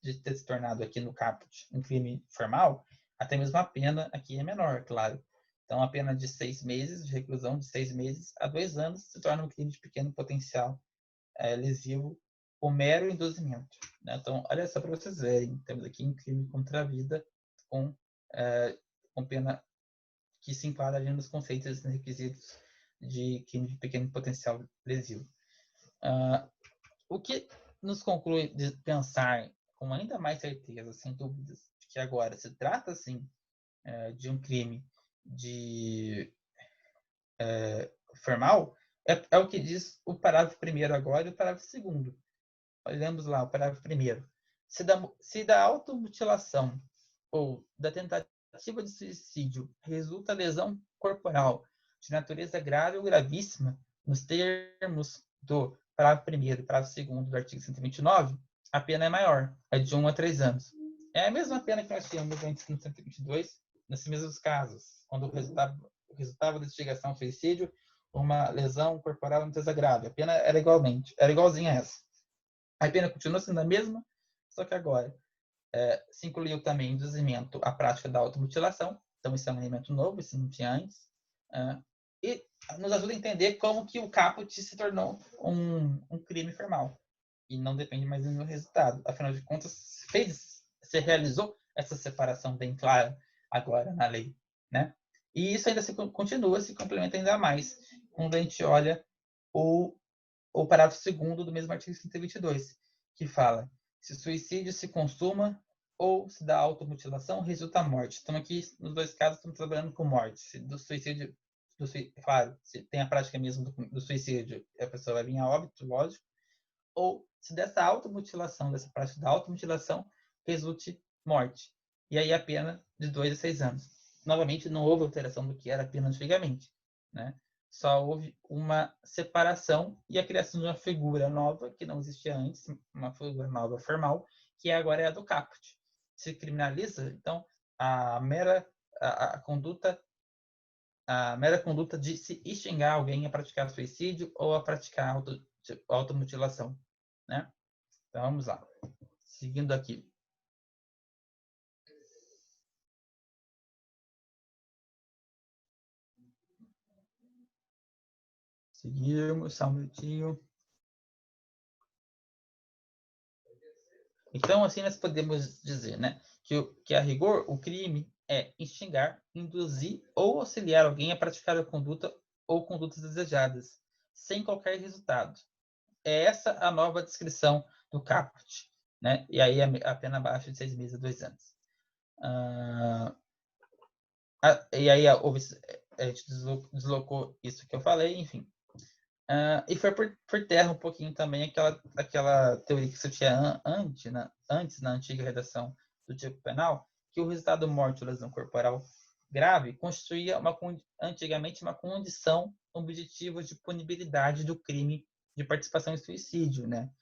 de ter se tornado aqui no caput um crime formal, até mesmo a pena aqui é menor, claro. Então, a pena de 6 meses, de reclusão de 6 meses a 2 anos, se torna um crime de pequeno potencial lesivo, o mero induzimento. Né? Então, olha só para vocês verem, temos aqui um crime contra a vida com pena que se enquadra ali nos conceitos e requisitos de crime de pequeno potencial lesivo. O que nos conclui de pensar com ainda mais certeza, sem dúvidas, que agora se trata, sim, de um crime formal, é o que diz o parágrafo 1º agora e o parágrafo 2º. Olhamos lá o parágrafo 1º. Se da automutilação ou da tentativa de suicídio resulta lesão corporal de natureza grave ou gravíssima, nos termos do parágrafo 1º e parágrafo 2º do artigo 129, a pena é maior, é de 1 a 3 anos. É a mesma pena que nós tínhamos antes no 122, nesses mesmos casos, quando o resultado da instigação ao suicídio, uma lesão corporal de natureza grave. A pena era igualzinha a essa. A pena continua sendo a mesma, só que agora se incluiu também induzimento à prática da automutilação. Então, isso é um elemento novo, isso não tinha antes. E nos ajuda a entender como que o caput se tornou um crime formal. E não depende mais do resultado. Afinal de contas, se realizou essa separação bem clara agora na lei. Né? E isso ainda se complementa ainda mais quando a gente olha o parágrafo 2º do mesmo artigo 122, que fala: se o suicídio se consuma ou se da automutilação resulta a morte. Então, aqui, nos dois casos, estamos trabalhando com morte. Se do suicídio, claro, se tem a prática mesmo do suicídio, a pessoa vai vir a óbito, lógico, ou se dessa automutilação, dessa prática da automutilação, resulte morte. E aí a pena de 2 a 6 anos. Novamente, não houve alteração do que era a pena antigamente, né? Só houve uma separação e a criação de uma figura nova, que não existia antes, uma figura nova formal, que agora é a do caput. Se criminaliza, então, a mera conduta de se instigar alguém a praticar suicídio ou a praticar automutilação. Né? Então, vamos lá. Seguindo aqui. Seguimos, só um minutinho. Então, assim nós podemos dizer, né, que a rigor o crime é instigar, induzir ou auxiliar alguém a praticar a conduta ou condutas desejadas, sem qualquer resultado. É essa a nova descrição do caput, né? E aí a pena abaixo de 6 meses a 2 anos. E aí a gente deslocou isso que eu falei, enfim. E foi por terra um pouquinho também aquela teoria que você tinha antes, na antiga redação do Tipo Penal, que o resultado morte ou lesão corporal grave constituía antigamente uma condição objetiva de punibilidade do crime de participação em suicídio, né?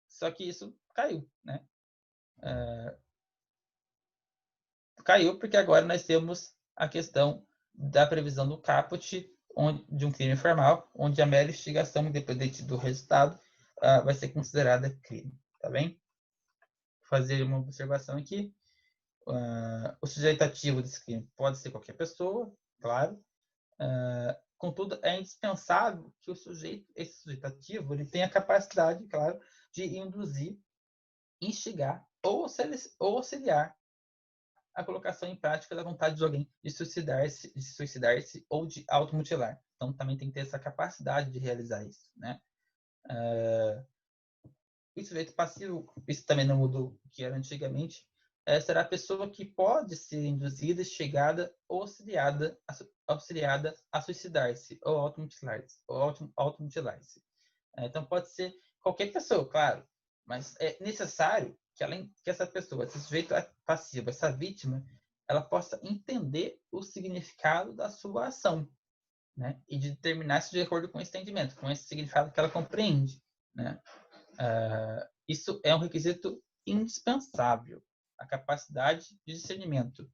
Só que isso caiu, né? Caiu porque agora nós temos a questão da previsão do caput de um crime formal, onde a mera instigação, independente do resultado, vai ser considerada crime. Tá bem? Vou fazer uma observação aqui. o sujeito ativo desse crime pode ser qualquer pessoa, claro. Contudo, é indispensável que esse sujeito ativo, ele tenha a capacidade, claro, de induzir, instigar ou auxiliar a colocação em prática da vontade de alguém de suicidar-se ou de automutilar. Então, também tem que ter essa capacidade de realizar isso, né? O sujeito passivo, isso também não mudou o que era antigamente, será a pessoa que pode ser induzida, instigada ou auxiliada a suicidar-se ou automutilar-se. Então, pode ser qualquer pessoa, claro, mas é necessário que essa pessoa, esse sujeito passivo, essa vítima, ela possa entender o significado da sua ação, né? E de determinar isso de acordo com esse entendimento, com esse significado que ela compreende, né? Isso é um requisito indispensável, a capacidade de discernimento.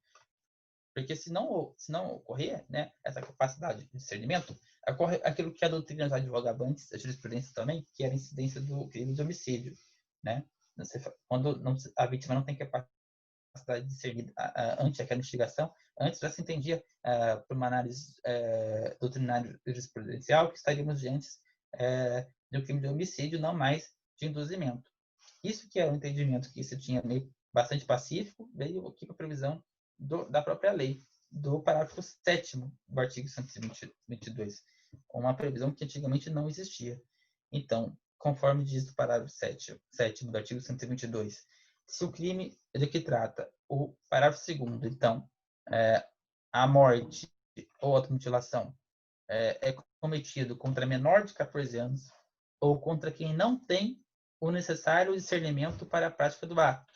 Porque se não ocorrer, né, essa capacidade de discernimento, ocorre aquilo que a doutrina já advogava antes, a jurisprudência também, que era a incidência do crime de homicídio, né? Quando a vítima não tem capacidade de discernir ante aquela investigação, antes já se entendia, por uma análise doutrinária jurisprudencial, que estaríamos diante do crime de homicídio, não mais de induzimento. Isso que é um entendimento que se tinha meio bastante pacífico, veio aqui com a previsão da própria lei, do parágrafo 7º do artigo 122, uma previsão que antigamente não existia. Então, conforme diz o parágrafo 7º do artigo 122, se o crime de que trata o parágrafo 2º, então, a morte ou automutilação é cometido contra menor de 14 anos ou contra quem não tem o necessário discernimento para a prática do ato,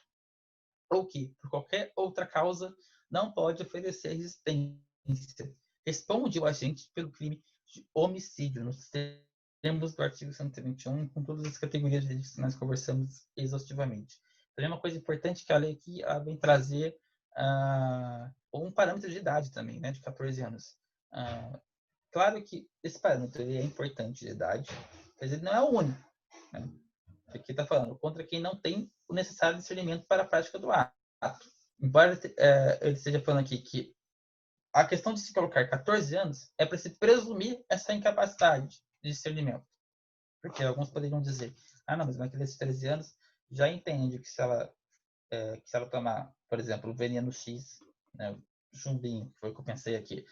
ou que, por qualquer outra causa, não pode oferecer resistência, responde o agente pelo crime de homicídio, nos termos do artigo 121, com todas as categorias de direitos que nós conversamos exaustivamente. Também uma coisa importante que a lei aqui vem trazer um parâmetro de idade também, né, de 14 anos. Claro que esse parâmetro é importante de idade, mas ele não é o único, né? Aqui está falando contra quem não tem o necessário discernimento para a prática do ato. Embora ele esteja falando aqui que a questão de se colocar 14 anos é para se presumir essa incapacidade de discernimento. Porque alguns poderiam dizer, não, mas naqueles 13 anos já entende que se ela tomar, por exemplo, o veneno X, né, chumbinho, que foi o que eu pensei aqui,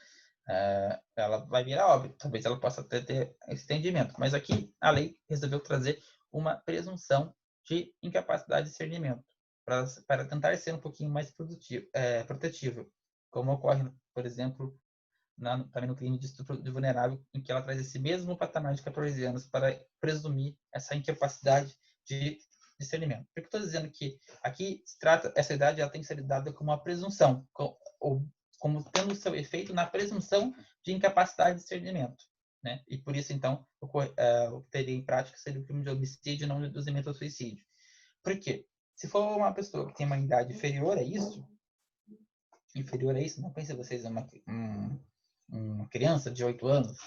ela vai virar óbito. Talvez ela possa até ter esse entendimento. Mas aqui a lei resolveu trazer uma presunção de incapacidade de discernimento para tentar ser um pouquinho mais protetivo, como ocorre, por exemplo, também no crime de estupro de vulnerável, em que ela traz esse mesmo patamar de 14 anos para presumir essa incapacidade de discernimento. Por que estou dizendo que aqui se trata, essa idade ela tem que ser dada como uma presunção, como tendo seu efeito na presunção de incapacidade de discernimento, né? E por isso, então, o que teria em prática seria o crime de homicídio, não de induzimento ao suicídio. Por quê? Se for uma pessoa que tem uma idade inferior a isso, não pense vocês uma criança de 8 anos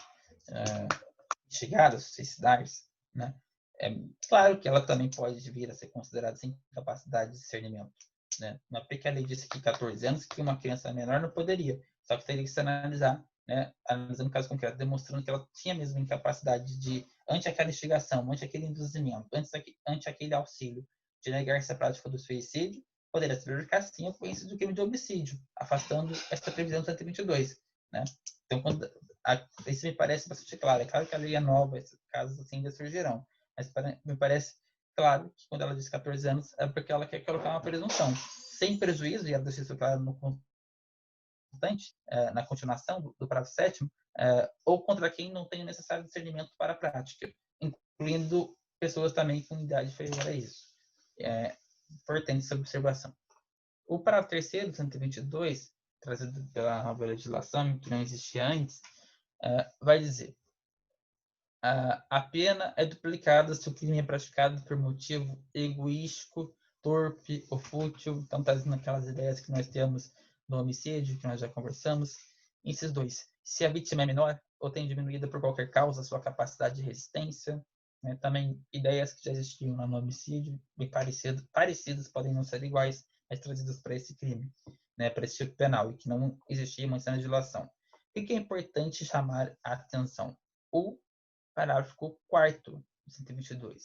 chegada a suicidar-se, né? É claro que ela também pode vir a ser considerada sem capacidade de discernimento, né? Não é porque a lei disse que 14 anos que uma criança menor não poderia, só que teria que se analisar, né? Analisando o caso concreto, demonstrando que ela tinha mesmo incapacidade de, ante aquela instigação, ante aquele induzimento, ante aquele auxílio, de negar-se à prática do suicídio, poderia se verificar sim a ocorrência do crime de homicídio, afastando esta previsão do 122, né? Então, isso me parece bastante claro. É claro que a lei é nova, esses casos assim ainda surgirão, mas me parece claro que quando ela diz 14 anos é porque ela quer colocar uma presunção, sem prejuízo, e ela deixa isso claro no constante, na continuação do parágrafo 7º, ou contra quem não tem o necessário discernimento para a prática, incluindo pessoas também com idade inferior a isso. Importante essa observação. O parágrafo 3º do 122, trazido pela nova legislação, que não existia antes, vai dizer: a pena é duplicada se o crime é praticado por motivo egoístico, torpe ou fútil. Então, trazendo aquelas ideias que nós temos no homicídio, que nós já conversamos. Esses dois: se a vítima é menor ou tem diminuída por qualquer causa sua capacidade de resistência. Também ideias que já existiam no homicídio, bem parecidas, podem não ser iguais, mais trazidas para esse crime, né, para esse tipo penal, e que não existia uma cena de dilação. O que é importante chamar a atenção? O parágrafo 4º do 122,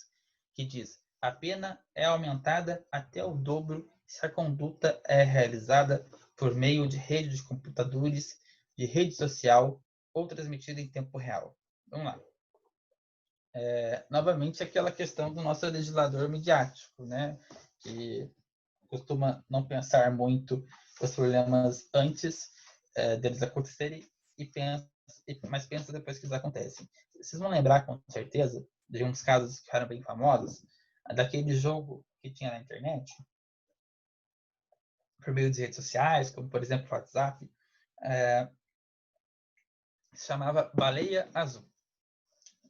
que diz: a pena é aumentada até o dobro se a conduta é realizada por meio de rede de computadores, de rede social ou transmitida em tempo real. Vamos lá. Novamente, aquela questão do nosso legislador midiático, né? Que costuma não pensar muito os problemas antes deles acontecerem, mas pensa depois que eles acontecem. Vocês vão lembrar, com certeza, de uns casos que ficaram bem famosos, daquele jogo que tinha na internet, por meio de redes sociais, como, por exemplo, o WhatsApp, se chamava Baleia Azul.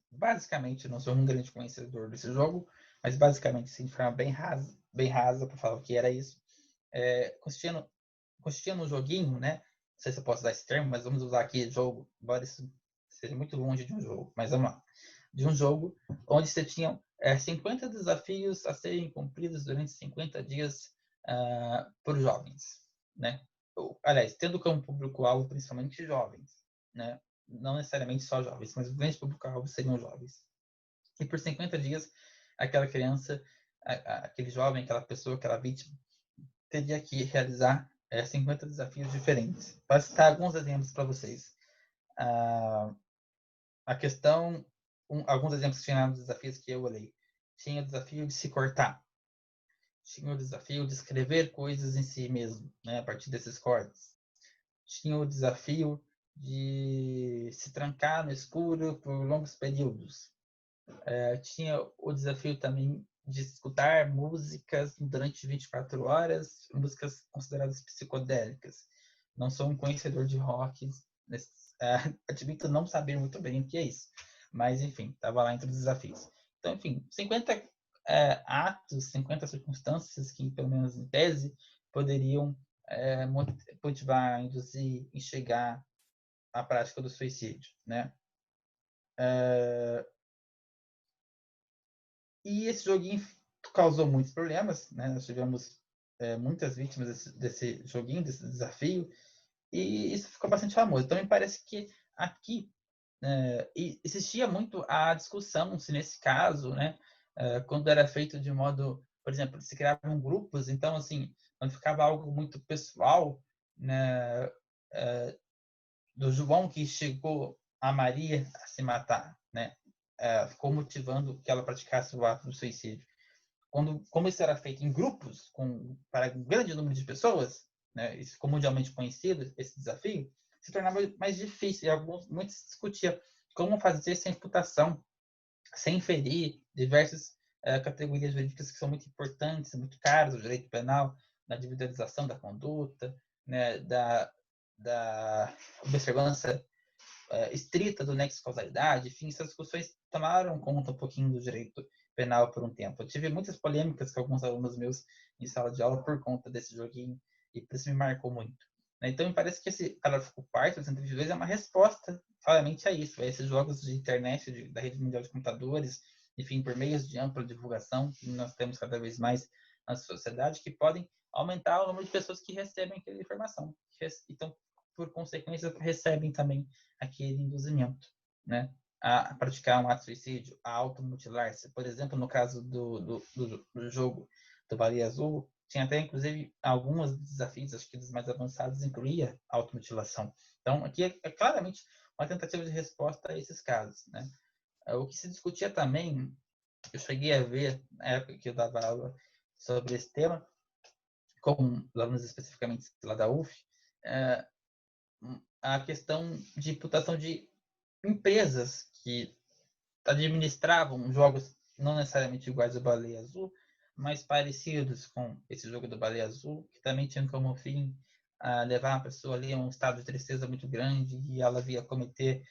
Basicamente, não sou um grande conhecedor desse jogo, mas basicamente, sim, de forma bem rasa para falar o que era isso. Consistia num joguinho, né? Não sei se eu posso usar esse termo, mas vamos usar aqui jogo, embora isso seja muito longe de um jogo, mas vamos lá. De um jogo onde você tinha 50 desafios a serem cumpridos durante 50 dias por jovens, né? Aliás, tendo como público-alvo principalmente jovens, né? Não necessariamente só jovens, mas o grande público-alvo seriam jovens. E por 50 dias, aquela criança, aquele jovem, aquela pessoa, aquela vítima, teria que realizar 50 desafios diferentes. Para citar alguns exemplos para vocês. A questão, alguns exemplos que tinha nos desafios que eu olhei. Tinha o desafio de se cortar. Tinha o desafio de escrever coisas em si mesmo, né, a partir desses cortes. Tinha o desafio de se trancar no escuro por longos períodos. Tinha o desafio também de escutar músicas durante 24 horas, músicas consideradas psicodélicas. Não sou um conhecedor de rock, admito não saber muito bem o que é isso, mas enfim, estava lá entre os desafios. Então, enfim, 50 atos, 50 circunstâncias que, pelo menos em tese, poderiam motivar, induzir, enxergar a prática do suicídio, né? E esse joguinho causou muitos problemas, né? Nós tivemos muitas vítimas desse joguinho, desse desafio, e isso ficou bastante famoso. Então, me parece que aqui existia muito a discussão se nesse caso, né, quando era feito de modo, por exemplo, se criavam grupos, então, assim, quando ficava algo muito pessoal, né, do João que chegou a Maria a se matar, né, ficou motivando que ela praticasse o ato do suicídio. Como isso era feito em grupos, para um grande número de pessoas, né, isso ficou mundialmente conhecido, esse desafio, se tornava mais difícil. E muitos discutiam como fazer essa imputação sem ferir diversas categorias jurídicas que são muito importantes, muito caras, o direito penal, na individualização da conduta, né, da observância estrita do nexo de causalidade, enfim, essas discussões tomaram conta um pouquinho do direito penal por um tempo. Eu tive muitas polêmicas com alguns alunos meus em sala de aula por conta desse joguinho, e por isso me marcou muito. Então, me parece que esse parágrafo 4º do 122 é uma resposta, claramente, a isso, a esses jogos de internet, da rede mundial de computadores, enfim, por meios de ampla divulgação, que nós temos cada vez mais na sociedade, que podem aumentar o número de pessoas que recebem aquela informação. Então, por consequência, recebem também aquele induzimento, né, a praticar um ato de suicídio, a automutilar-se. Por exemplo, no caso do jogo do Baleia Azul, tinha até, inclusive, alguns desafios, acho que dos mais avançados, incluía a automutilação. Então, aqui é claramente uma tentativa de resposta a esses casos, né. O que se discutia também, eu cheguei a ver, na época que eu dava aula sobre esse tema, com alunos especificamente lá da UF, a questão de imputação de empresas que administravam jogos não necessariamente iguais ao Baleia Azul, mas parecidos com esse jogo do Baleia Azul, que também tinham como fim levar a pessoa ali a um estado de tristeza muito grande e ela via cometer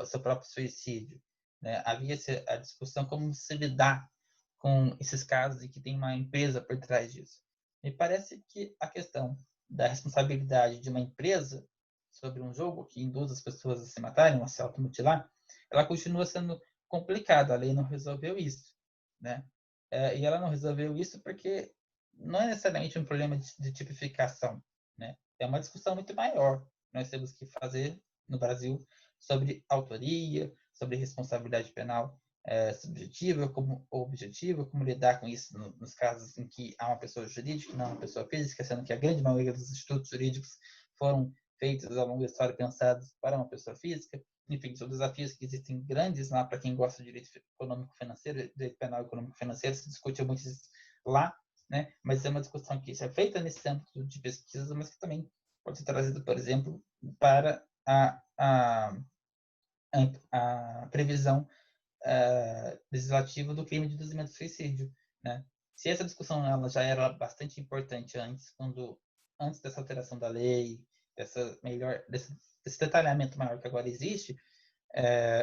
seu próprio suicídio, né? Havia a discussão como se lidar com esses casos e que tem uma empresa por trás disso. Me parece que a questão da responsabilidade de uma empresa sobre um jogo que induz as pessoas a se matarem, a se automutilar, ela continua sendo complicada. A lei não resolveu isso, né? E ela não resolveu isso porque não é necessariamente um problema de tipificação, né? É uma discussão muito maior. Nós temos que fazer no Brasil sobre autoria, sobre responsabilidade penal subjetiva como objetiva, como lidar com isso nos casos em que há uma pessoa jurídica e não uma pessoa física, sendo que a grande maioria dos institutos jurídicos foram feitos ao longo da história pensados para uma pessoa física. Enfim, são desafios que existem grandes lá para quem gosta de direito econômico-financeiro, direito penal econômico-financeiro, se discute muito lá, né? Mas é uma discussão que é feita nesse âmbito de pesquisa, mas que também pode ser trazida, por exemplo, para a previsão legislativa do crime de induzimento ao suicídio, né? Se essa discussão ela já era bastante importante antes dessa alteração da lei, desse detalhamento maior que agora existe,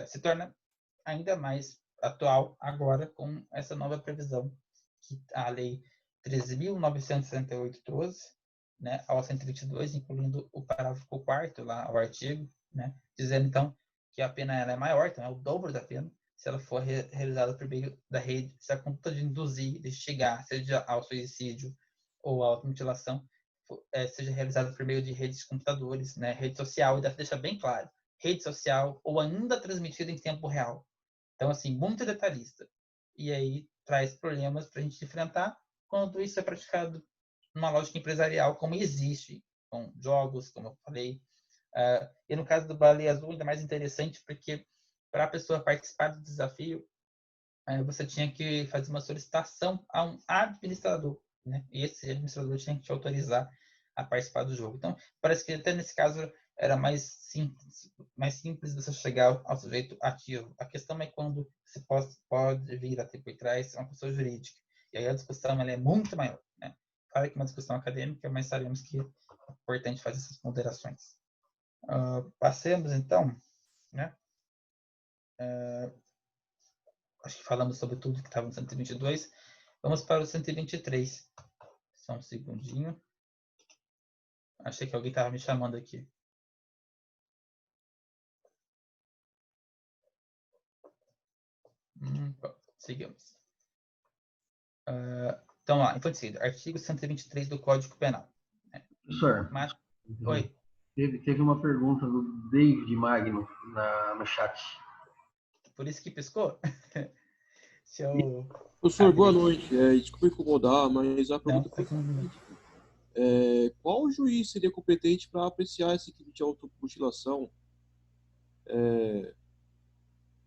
se torna ainda mais atual agora com essa nova previsão que a lei 13.968 trouxe, né, ao 122, incluindo o parágrafo 4º lá, o artigo, né, dizendo então que a pena ela é maior, então é o dobro da pena, se ela for realizada por meio da rede, se a conduta de induzir, de instigar, seja ao suicídio ou à automutilação, seja realizada por meio de redes de computadores, né, rede social, e deve deixar bem claro, rede social ou ainda transmitida em tempo real. Então, assim, muito detalhista. E aí traz problemas para a gente enfrentar quando isso é praticado numa lógica empresarial, como existe, com jogos, como eu falei. E no caso do Baleia Azul, ainda mais interessante, porque para a pessoa participar do desafio, você tinha que fazer uma solicitação a um administrador, né? E esse administrador tinha que te autorizar a participar do jogo. Então, parece que até nesse caso era mais simples você chegar ao sujeito ativo. A questão é quando você pode vir a ter por trás uma pessoa jurídica. E aí a discussão ela é muito maior, né? Claro que é uma discussão acadêmica, mas sabemos que é importante fazer essas ponderações. Passemos, então, né? Acho que falamos sobre tudo que estava no 122. Vamos para o 123. Só um segundinho. Achei que alguém estava me chamando aqui. Seguimos. Então, lá, infanticídio. Artigo 123 do Código Penal. Professor, Oi. Teve uma pergunta do David Magno no chat. Por isso que piscou? Se eu... Professor, boa noite. Desculpa incomodar, mas a pergunta foi a seguinte. Qual juiz seria competente para apreciar esse crime de automutilação?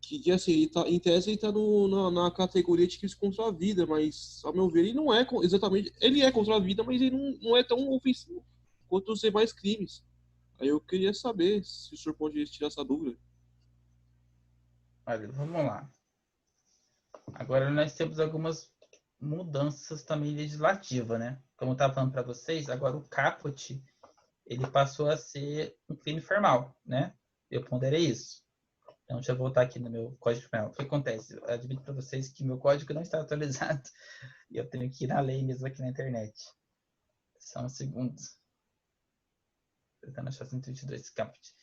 Que assim, em tese ele está na categoria de crimes contra a vida, mas, ao meu ver, ele não é exatamente... Ele é contra a vida, mas ele não é tão ofensivo quanto os demais crimes. Aí eu queria saber se o senhor pode tirar essa dúvida. Olha, vamos lá. Agora nós temos algumas mudanças também legislativas, né? Como eu estava falando para vocês, agora o caput ele passou a ser um crime formal, né? Eu ponderei isso. Então, deixa eu voltar aqui no meu código penal. O que acontece? Eu admito para vocês que meu código não está atualizado e eu tenho que ir na lei mesmo aqui na internet. Só um segundo. Tentando achar 122 caput.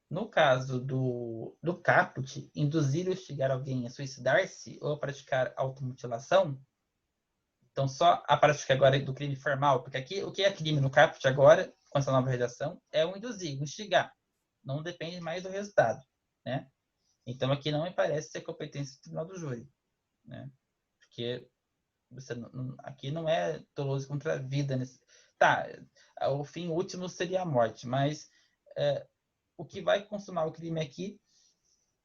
No caso do caput, induzir ou instigar alguém a suicidar-se ou a praticar automutilação, então só a prática agora do crime formal, porque aqui o que é crime no caput agora, com essa nova redação, é o induzir, o instigar. Não depende mais do resultado, né? Então aqui não me parece ser competência do tribunal do júri, né? Porque aqui não é doloso contra a vida. Tá, o fim último seria a morte, mas o que vai consumar o crime aqui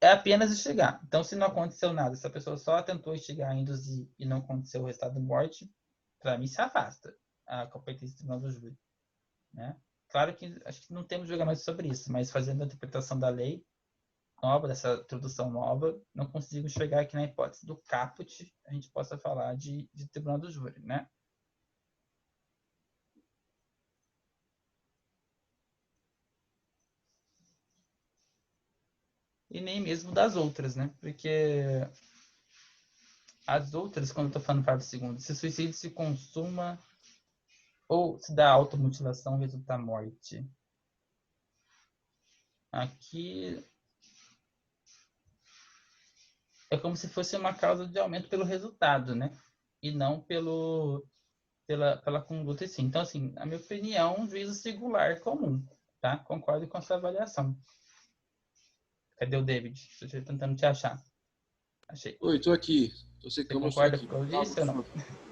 é apenas instigar. Então, se não aconteceu nada, se a pessoa só tentou instigar, induzir e não aconteceu o resultado de morte, para mim se afasta a competência do tribunal do júri, né? Claro que acho que não temos julgamento sobre isso, mas fazendo a interpretação da lei nova, dessa introdução nova, não consigo chegar aqui na hipótese do caput, a gente possa falar de tribunal do júri, né? E nem mesmo das outras, né? Porque as outras, quando eu estou falando parágrafo segundo, se suicídio se consuma ou se dá automutilação resulta a morte. Aqui é como se fosse uma causa de aumento pelo resultado, né? E não pelo pela conduta em si. Então, assim, a minha opinião, um juízo singular comum, tá? Concordo com a sua avaliação. Cadê o David? Estou tentando te achar. Achei. Oi, tô aqui. Tô Você secando, mas tô concorda com aqui. o que eu Ah, disse ou não?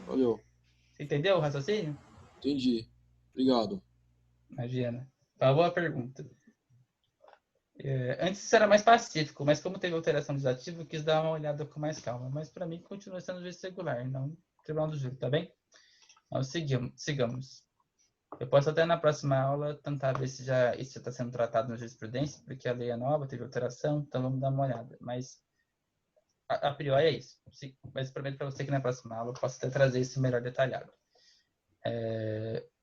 valeu. Você entendeu o raciocínio? Entendi. Obrigado. Imagina. Uma boa pergunta. Antes isso era mais pacífico, mas como teve alteração legislativa, eu quis dar uma olhada com mais calma. Mas para mim continua sendo juiz regular, não tribunal do júri, tá bem? Então sigamos. Eu posso até na próxima aula tentar ver se já isso está sendo tratado na jurisprudência, porque a lei é nova, teve alteração, então vamos dar uma olhada. Mas a priori é isso. Mas prometo para você que na próxima aula eu posso até trazer isso melhor detalhado.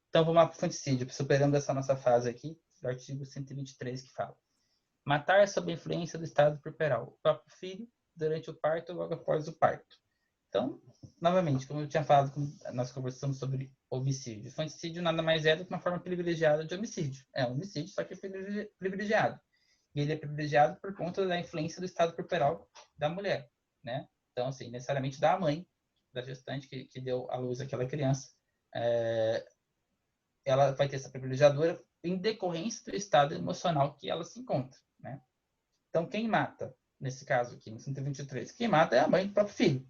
Então vamos lá para o infanticídio, superando essa nossa fase aqui, do artigo 123 que fala: matar sob a influência do estado puerperal o próprio filho durante o parto ou logo após o parto. Então, novamente, como eu tinha falado, nós conversamos sobre homicídio. Infanticídio nada mais é do que uma forma privilegiada de homicídio. É um homicídio, só que é privilegiado. E ele é privilegiado por conta da influência do estado corporal da mulher, né? Então, assim, necessariamente da mãe, da gestante que deu à luz aquela criança, ela vai ter essa privilegiadora em decorrência do estado emocional que ela se encontra, né? Então, quem mata, nesse caso aqui, no 123, quem mata é a mãe do próprio filho.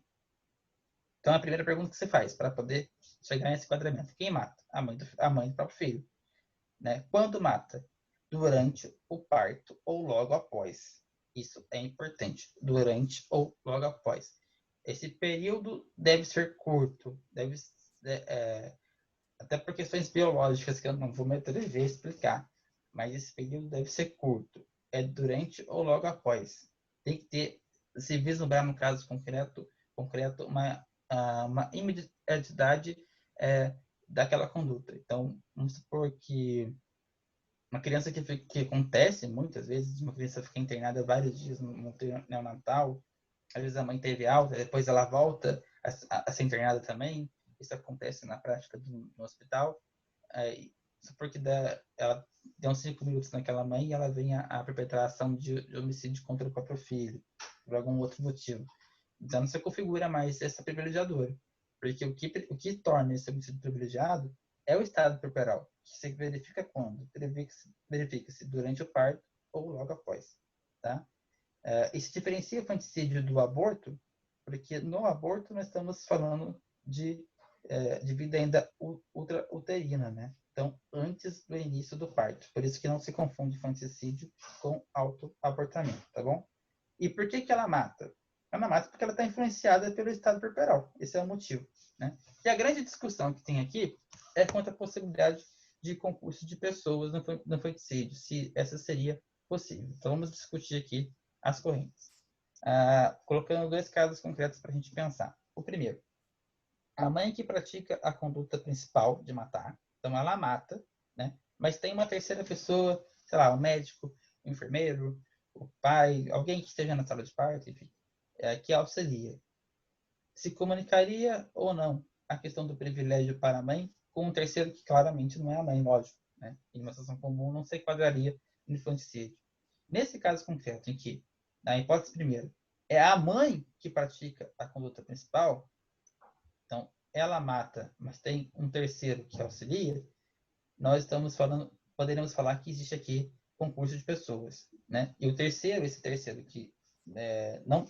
Então, a primeira pergunta que você faz para poder chegar nesse enquadramento: quem mata? A mãe do próprio filho. Né? Quando mata? Durante o parto ou logo após. Isso é importante. Durante ou logo após. Esse período deve ser curto. Até por questões biológicas que eu não vou me atrever a explicar. Mas esse período deve ser curto. É durante ou logo após. Tem que ter, se vislumbrar no caso concreto uma imediatidade daquela conduta. Então, vamos supor que uma criança que acontece muitas vezes, uma criança fica internada vários dias no neonatal, às vezes a mãe teve alta, depois ela volta a ser internada também, isso acontece na prática no hospital, supor que ela deu uns 5 minutos naquela mãe e ela vem a perpetrar a ação de homicídio contra o próprio filho, por algum outro motivo. Então, não se configura mais essa privilegiadora. Porque o que torna esse homicídio privilegiado é o estado puerperal, que se verifica quando? Verifica-se durante o parto ou logo após. Tá? Isso diferencia o infanticídio do aborto, porque no aborto nós estamos falando de vida ainda ultrauterina, né? Então, antes do início do parto. Por isso que não se confunde infanticídio com autoabortamento, tá bom? E por que ela mata? Ela mata porque ela está influenciada pelo estado puerperal. Esse é o motivo. Né? E a grande discussão que tem aqui é quanto à possibilidade de concurso de pessoas no infanticídio, se essa seria possível. Então, vamos discutir aqui as correntes. Colocando 2 casos concretos para a gente pensar. O primeiro, a mãe que pratica a conduta principal de matar, então ela mata, né? Mas tem uma terceira pessoa, sei lá, o médico, o enfermeiro, o pai, alguém que esteja na sala de parto, enfim, que auxilia. Se comunicaria ou não a questão do privilégio para a mãe com um terceiro que claramente não é a mãe, lógico, né? Em uma situação comum não se enquadraria no infanticídio. Nesse caso concreto, em que, na hipótese primeira, é a mãe que pratica a conduta principal, então ela mata, mas tem um terceiro que auxilia, nós poderíamos falar que existe aqui concurso de pessoas, né? E esse terceiro que,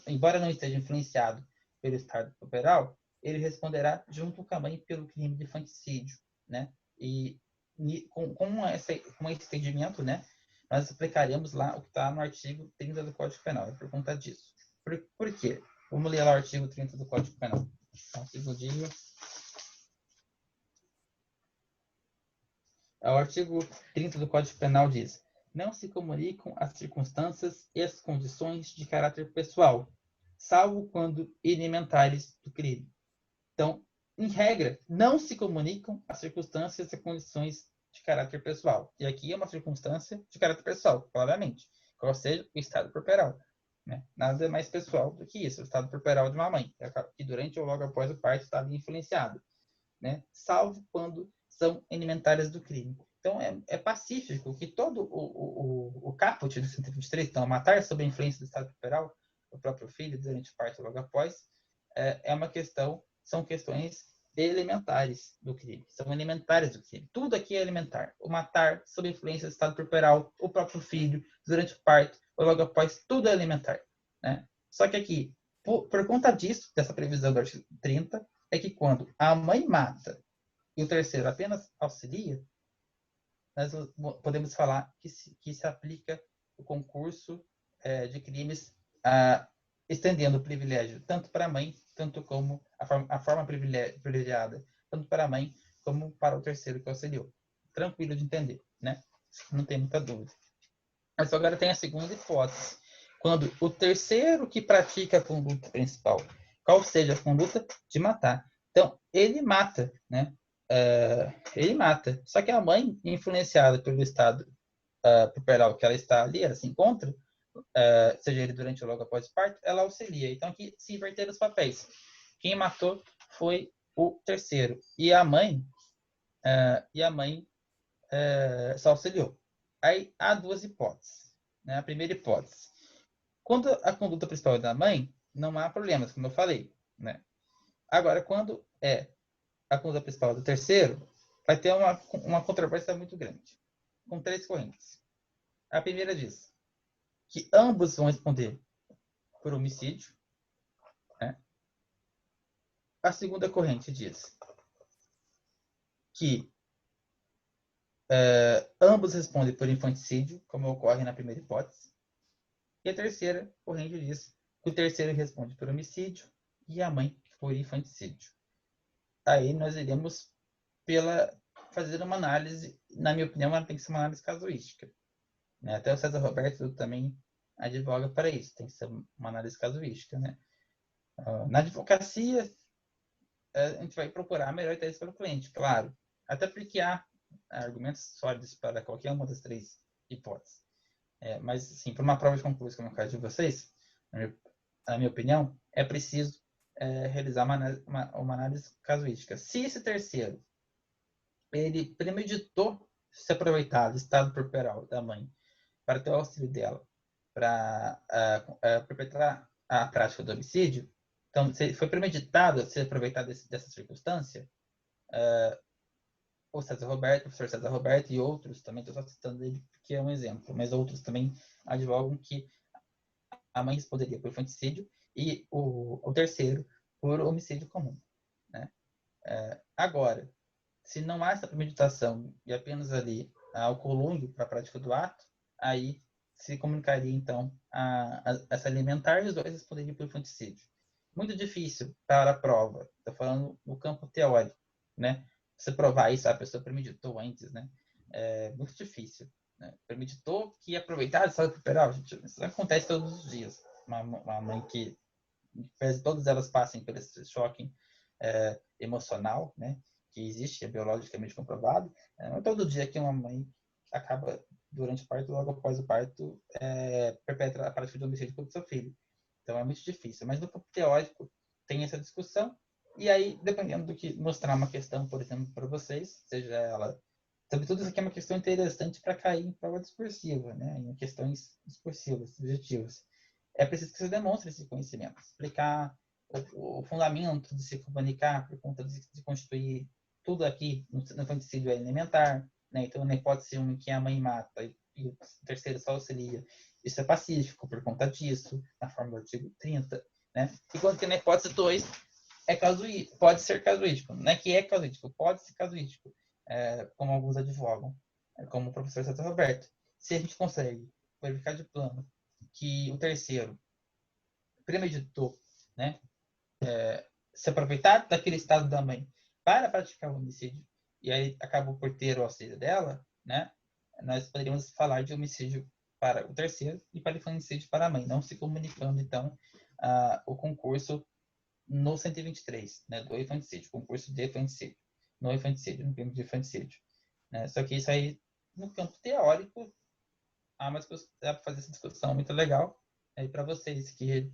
embora não esteja influenciado pelo estado puerperal, ele responderá junto com a mãe pelo crime de infanticídio, né? E com esse entendimento, né, nós aplicaremos lá o que está no artigo 30 do Código Penal, é por conta disso. Por quê? Vamos ler lá o artigo 30 do Código Penal. O artigo 30 do Código Penal diz: não se comunicam as circunstâncias e as condições de caráter pessoal, salvo quando elementares do crime. Então, em regra, não se comunicam as circunstâncias e condições de caráter pessoal. E aqui é uma circunstância de caráter pessoal, claramente. Qual seja o estado puerperal. Né? Nada mais pessoal do que isso, o estado puerperal de uma mãe, que durante ou logo após o parto está influenciado. Né? Salvo quando são elementares do crime. Então, é pacífico que todo o caput do 123, então, matar sob a influência do estado puerperal, o próprio filho durante o parto ou logo após, são questões elementares do crime. São elementares do crime. Tudo aqui é elementar. O matar, sob influência do estado corporal, o próprio filho, durante o parto, ou logo após, tudo é elementar. Né? Só que aqui, por conta disso, dessa previsão do artigo 30, é que quando a mãe mata e o terceiro apenas auxilia, nós podemos falar que se aplica o concurso de crimes estendendo o privilégio tanto para a mãe, tanto como a forma privilegiada, tanto para a mãe como para o terceiro que auxiliou. Tranquilo de entender, né? Não tem muita dúvida. Mas agora tem a segunda hipótese. Quando o terceiro que pratica a conduta principal, qual seja a conduta de matar. Então, ele mata, né? Ele mata. Só que a mãe, influenciada pelo estado puerperal que ela está ali, ela se encontra, seja ele durante ou logo após o parto, ela auxilia. Então, aqui se inverteram os papéis. Quem matou foi o terceiro. E a mãe só auxiliou. Aí há duas hipóteses. Né? A primeira hipótese. Quando a conduta principal é da mãe, não há problemas, como eu falei. Né? Agora, quando a conduta principal do terceiro, vai ter uma controvérsia muito grande. Com três correntes. A primeira diz que ambos vão responder por homicídio. Né? A segunda corrente diz que ambos respondem por infanticídio, como ocorre na primeira hipótese. E a terceira corrente diz que o terceiro responde por homicídio e a mãe por infanticídio. Aí nós iremos fazer uma análise, na minha opinião, ela tem que ser uma análise casuística. Né? Até o César Roberto também advoga para isso, tem que ser uma análise casuística. Né? Na advocacia, a gente vai procurar a melhor tese para o cliente, claro. Até porque há argumentos sólidos para qualquer uma das três hipóteses. Mas, assim, para uma prova de concurso, como é o caso de vocês, na minha opinião, é preciso realizar uma análise casuística. Se esse terceiro ele premeditou se aproveitar do estado corporal da mãe para ter o auxílio dela para perpetrar a prática do homicídio, então, se foi premeditado se aproveitar dessa circunstância, o César Roberto, o professor César Roberto e outros também, estou só citando ele porque é um exemplo, mas outros também advogam que a mãe responderia por infanticídio e o terceiro por homicídio comum. Né? Agora, se não há essa premeditação e apenas ali o colúmbio para a prática do ato, aí se comunicaria então essa alimentar e os dois responderiam por infanticídio. Muito difícil para a prova, estou falando no campo teórico, né? Você provar isso, a pessoa premeditou antes, né? É muito difícil. Né? Premeditou que ia aproveitar o estado corporal, isso acontece todos os dias. Uma mãe que todas elas passem por esse choque emocional, né? Que existe, é biologicamente comprovado. Não é todo dia que uma mãe acaba, durante o parto, logo após o parto, perpetra a prática de homicídio contra o seu filho. Então é muito difícil. Mas no campo teórico tem essa discussão. E aí, dependendo do que mostrar uma questão, por exemplo, para vocês, seja ela... Sobretudo, isso aqui é uma questão interessante para cair em prova discursiva, né? Em questões discursivas, subjetivas. É preciso que você demonstre esse conhecimento, explicar o fundamento de se comunicar por conta de constituir tudo aqui no infanticídio elementar, né? Então, na hipótese 1 em que a mãe mata e o terceiro só auxilia, isso é pacífico por conta disso, na forma do artigo 30, né? Enquanto que na hipótese 2 pode ser casuístico, não é que é casuístico, pode ser casuístico, como alguns advogam, como o professor César Roberto. Se a gente consegue verificar de plano que o terceiro premeditou, né, se aproveitar daquele estado da mãe para praticar o homicídio, e aí acabou por ter o auxílio dela, né, nós poderíamos falar de homicídio para o terceiro e para infanticídio para a mãe, não se comunicando, então, o concurso no 123, né, do infanticídio, concurso de infanticídio, no infanticídio, no crime de infanticídio. Né? Só que isso aí, no campo teórico, mas dá para fazer essa discussão muito legal. Aí para vocês que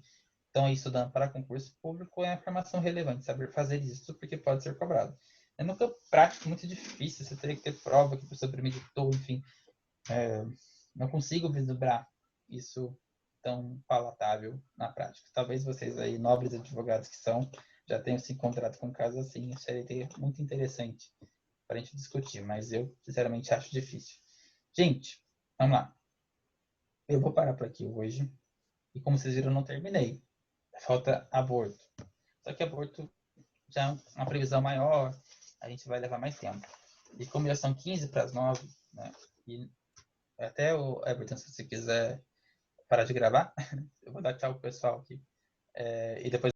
estão aí estudando para concurso público, é uma informação relevante saber fazer isso, porque pode ser cobrado. No campo prático, muito difícil, você teria que ter prova que a pessoa premeditou, enfim. Não consigo vislumbrar isso tão palatável na prática. Talvez vocês aí, nobres advogados que são, já tenho se encontrado com casos assim, seria muito interessante para a gente discutir, mas eu, sinceramente, acho difícil. Gente, vamos lá. Eu vou parar por aqui hoje, e como vocês viram, eu não terminei. Falta aborto. Só que aborto já é uma previsão maior, a gente vai levar mais tempo. E como já são 15 para as 9, né? E até o Everton, se você quiser parar de gravar, eu vou dar tchau pro pessoal aqui. E depois